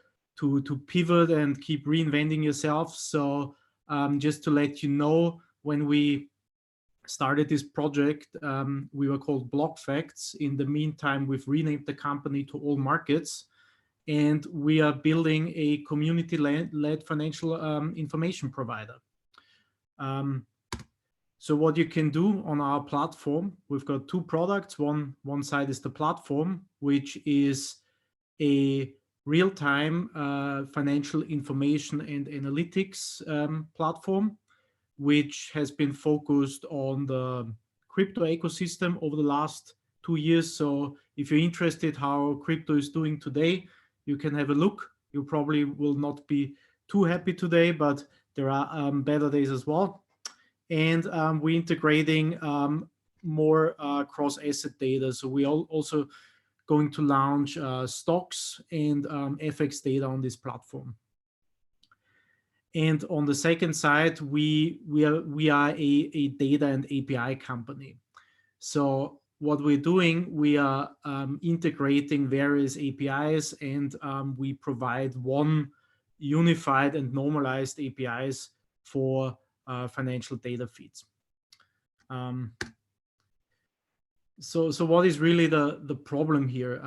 pivot and keep reinventing yourself. So just to let you know, when we started this project, we were called BlockFacts. In the meantime, we've renamed the company to All Markets, and we are building a community-led financial information provider. So what you can do on our platform, we've got 2 products. One side is the platform, which is a real-time financial information and analytics platform, which has been focused on the crypto ecosystem over the last 2 years. So if you're interested how crypto is doing today, you can have a look. You probably will not be too happy today, but there are better days as well. And we're integrating more cross-asset data. So we are also going to launch stocks and FX data on this platform. And on the second side, we are a data and API company. So what we're doing, we are integrating various APIs, and we provide one unified and normalized APIs for financial data feeds. So what is really the problem here?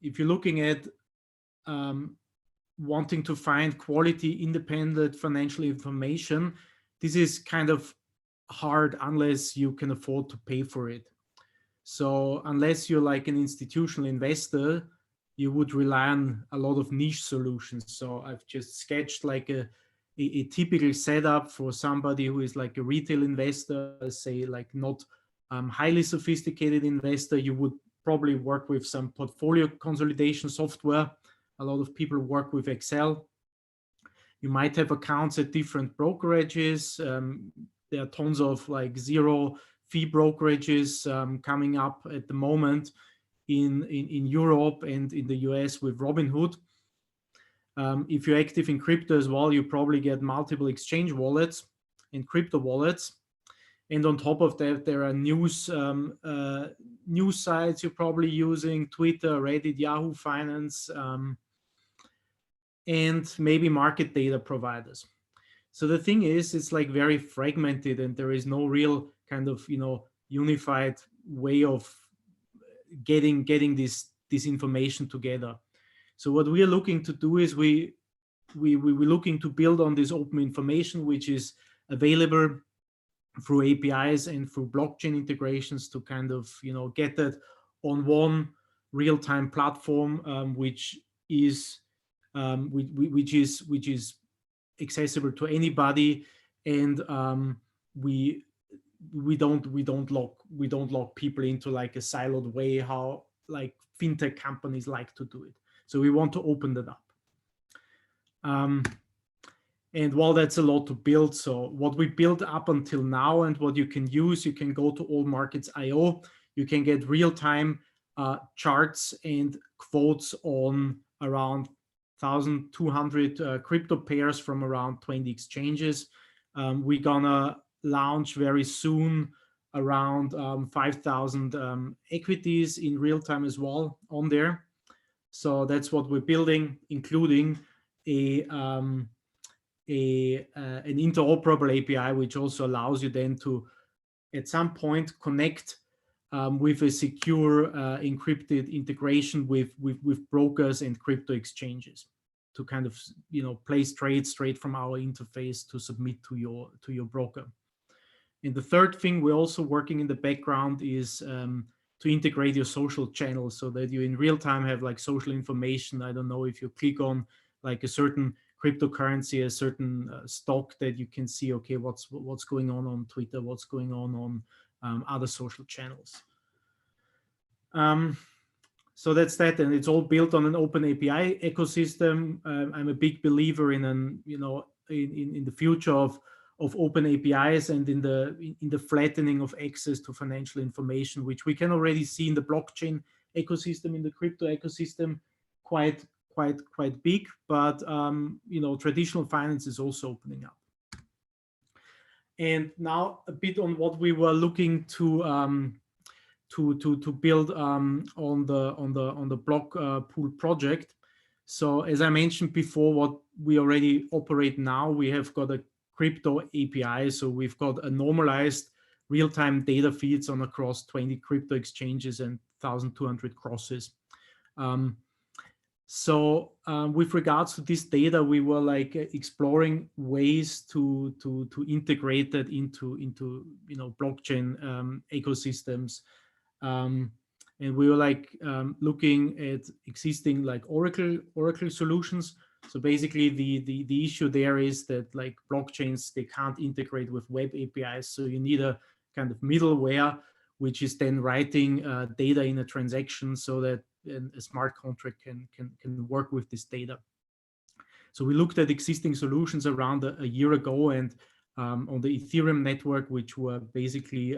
If you're looking at wanting to find quality independent financial information, this is kind of hard unless you can afford to pay for it. So unless you're like an institutional investor, you would rely on a lot of niche solutions. So I've just sketched like a typical setup for somebody who is like a retail investor, say like not highly sophisticated investor. You would probably work with some portfolio consolidation software. A lot of people work with Excel. You might have accounts at different brokerages. There are tons of like zero fee brokerages coming up at the moment in Europe and in the US with Robinhood. If you're active in crypto as well, you probably get multiple exchange wallets and crypto wallets. And on top of that, there are news sites you're probably using, Twitter, Reddit, Yahoo Finance, and maybe market data providers. So the thing is, it's like very fragmented, and there is no real kind of, you know, unified way of getting this information together. So what we are looking to do is we're looking to build on this open information, which is available through APIs and through blockchain integrations, to kind of, you know, get that on one real-time platform, which is accessible to anybody, and we don't lock people into like a siloed way, how like fintech companies like to do it. So we want to open that up. And while that's a lot to build, so what we built up until now and what you can use, you can go to allmarkets.io. You can get real-time charts and quotes on around 1,200 crypto pairs from around 20 exchanges. We're gonna launch very soon around 5,000 equities in real time as well on there. So that's what we're building, including an interoperable API, which also allows you then to, at some point, connect with a secure encrypted integration with brokers and crypto exchanges, to kind of, you know, place trades straight from our interface to submit to your broker. And the third thing we're also working in the background is to integrate your social channels, so that you in real time have like social information. I don't know, if you click on like a certain cryptocurrency, a certain stock, that you can see, okay, what's going on Twitter, what's going on other social channels. So that's that, and it's all built on an open API ecosystem. I'm a big believer in in the future of open APIs, and in the flattening of access to financial information, which we can already see in the blockchain ecosystem, in the crypto ecosystem, quite big. But you know, traditional finance is also opening up. And now a bit on what we were looking to build on the BLOCKPOOL project. So as I mentioned before, what we already operate now, we have got a crypto API. So we've got a normalized real-time data feeds on across 20 crypto exchanges and 1,200 crosses. With regards to this data, we were like exploring ways to integrate that into you know, blockchain ecosystems. And we were like looking at existing like Oracle solutions. So basically the issue there is that like blockchains, they can't integrate with web APIs. So you need a kind of middleware, which is then writing data in a transaction, so that a smart contract can work with this data. So we looked at existing solutions around a year ago, and on the Ethereum network, which were basically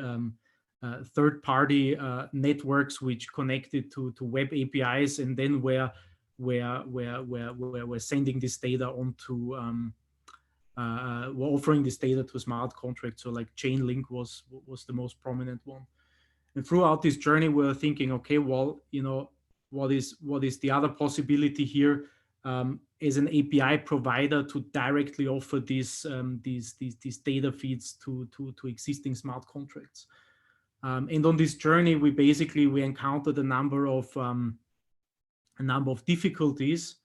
third-party networks which connected to web APIs, and then we're sending this data onto, we're offering this data to smart contracts. So like Chainlink was the most prominent one. And throughout this journey, we're thinking, okay, well, you know, what is the other possibility here as an API provider to directly offer these data feeds to existing smart contracts. And on this journey, we encountered a number of difficulties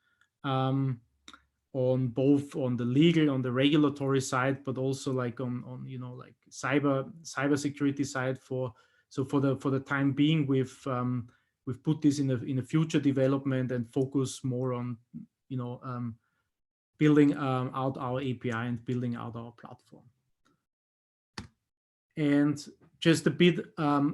on the legal, on the regulatory side, but also like on you know, like cybersecurity side. For the time being, we've put this in a future development and focus more on, you know, building out our API and building out our platform. And just a bit of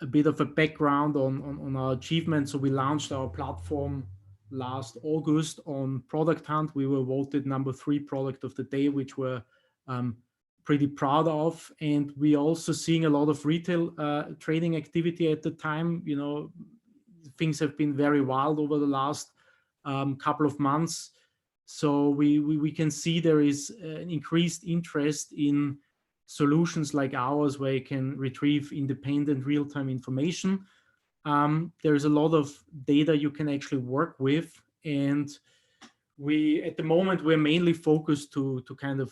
a background on our achievements. So we launched our platform last August on Product Hunt. We were voted #3 product of the day, which we're pretty proud of. And we also seeing a lot of retail trading activity at the time. You know, things have been very wild over the last couple of months. So we can see there is an increased interest in solutions like ours, where you can retrieve independent real-time information. There's a lot of data you can actually work with, and we at the moment we're mainly focused to kind of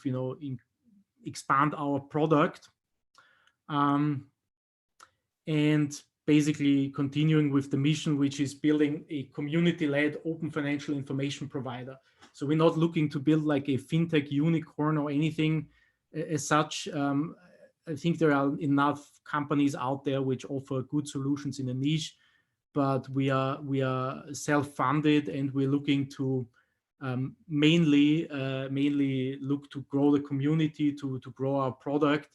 expand our product, and basically continuing with the mission, which is building a community-led open financial information provider. So we're not looking to build like a fintech unicorn or anything as such. I think there are enough companies out there which offer good solutions in a niche, but we are self-funded, and we're looking to mainly look to grow the community, to grow our product.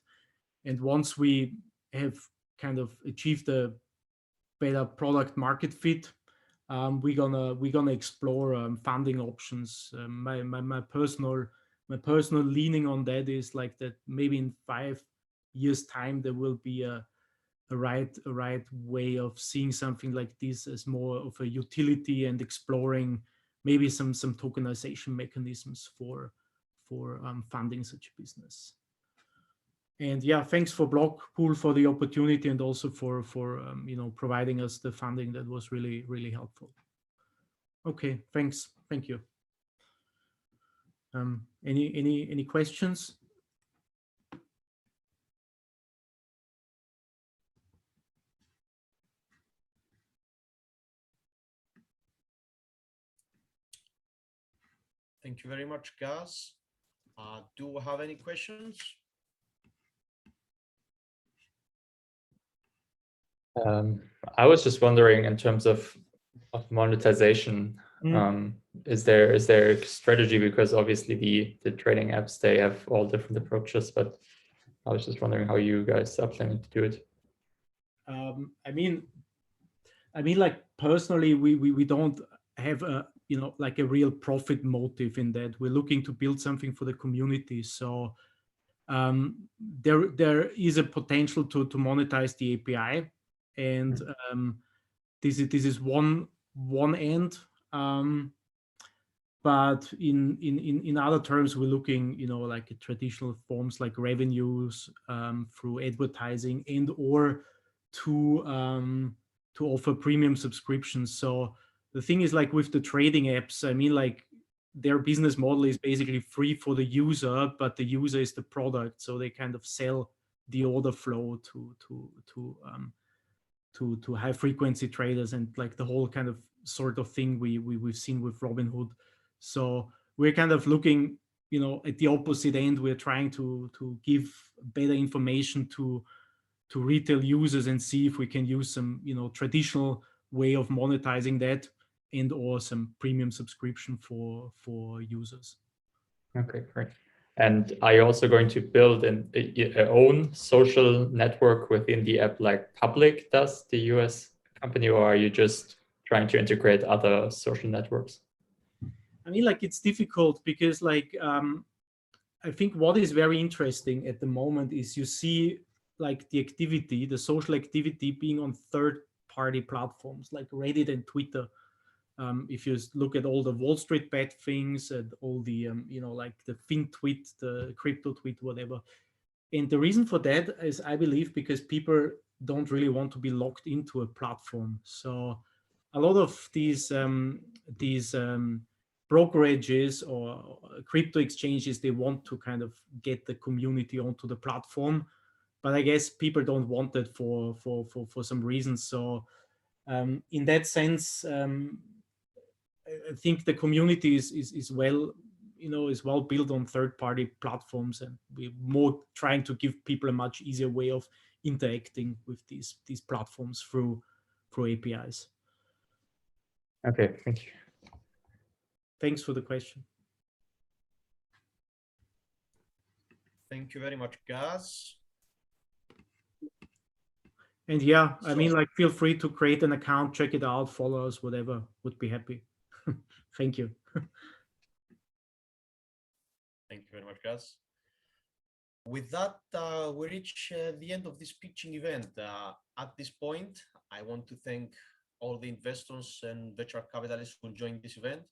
And once we have kind of achieved a better product market fit, we're gonna explore funding options. My personal leaning on that is like that maybe in 5 years time there will be a right way of seeing something like this as more of a utility, and exploring maybe some tokenization mechanisms for funding such a business. And yeah, thanks for BLOCKPOOL for the opportunity, and also for providing us the funding. That was really helpful. Okay, thanks. Thank you. Any questions? Thank you very much, Gus. Do we have any questions? I was just wondering, in terms of monetization, is there a strategy? Because obviously the trading apps, they have all different approaches, but I was just wondering how you guys are planning to do it. I mean, like personally, we don't have a like a real profit motive in that. We're looking to build something for the community. So there is a potential to monetize the API, and this is one end. But in other terms, we're looking, like traditional forms like revenues through advertising, and or to offer premium subscriptions. So the thing is, like with the trading apps, I mean, like their business model is basically free for the user, but the user is the product. So they kind of sell the order flow to high frequency traders, and like the whole kind of sort of thing we've seen with Robinhood. So we're kind of looking, at the opposite end. We're trying to give better information to retail users, and see if we can use some, traditional way of monetizing that, and or some premium subscription for users. Okay, great. And are you also going to build an own social network within the app, like Public does, the US company, or are you just trying to integrate other social networks? I mean, like it's difficult because, like, I think what is very interesting at the moment is you see like the social activity being on third-party platforms like Reddit and Twitter. If you look at all the Wall Street bet things, and all the, like the FinTweet, the crypto tweet, whatever. And the reason for that is, I believe, because people don't really want to be locked into a platform. So a lot of these brokerages or crypto exchanges, they want to kind of get the community onto the platform. But I guess people don't want that for some reasons. So in that sense, I think the community is well, is well built on third-party platforms, and we're more trying to give people a much easier way of interacting with these platforms through APIs. Okay, thank you. Thanks for the question. Thank you very much, Gus. And yeah, I mean, like, feel free to create an account, check it out, follow us, whatever, would be happy. Thank you. Thank you very much, Gus. With that, we reach the end of this pitching event. At this point, I want to thank all the investors and venture capitalists who joined this event.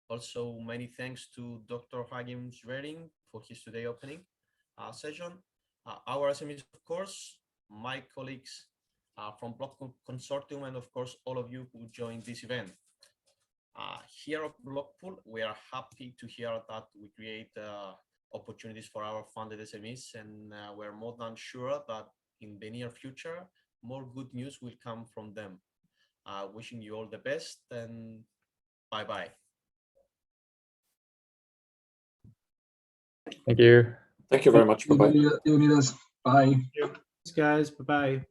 Also, many thanks to Dr. Hakim Schwering for his today opening session. Our SMEs, of course, my colleagues from BLOCKPOOL Consortium, and of course, all of you who joined this event. Here at Blockpool, we are happy to hear that we create opportunities for our funded SMEs, and we're more than sure that in the near future, more good news will come from them. Wishing you all the best, and bye-bye. Thank you. Thank you very much. Bye-bye. Bye. Thanks, guys. Bye-bye.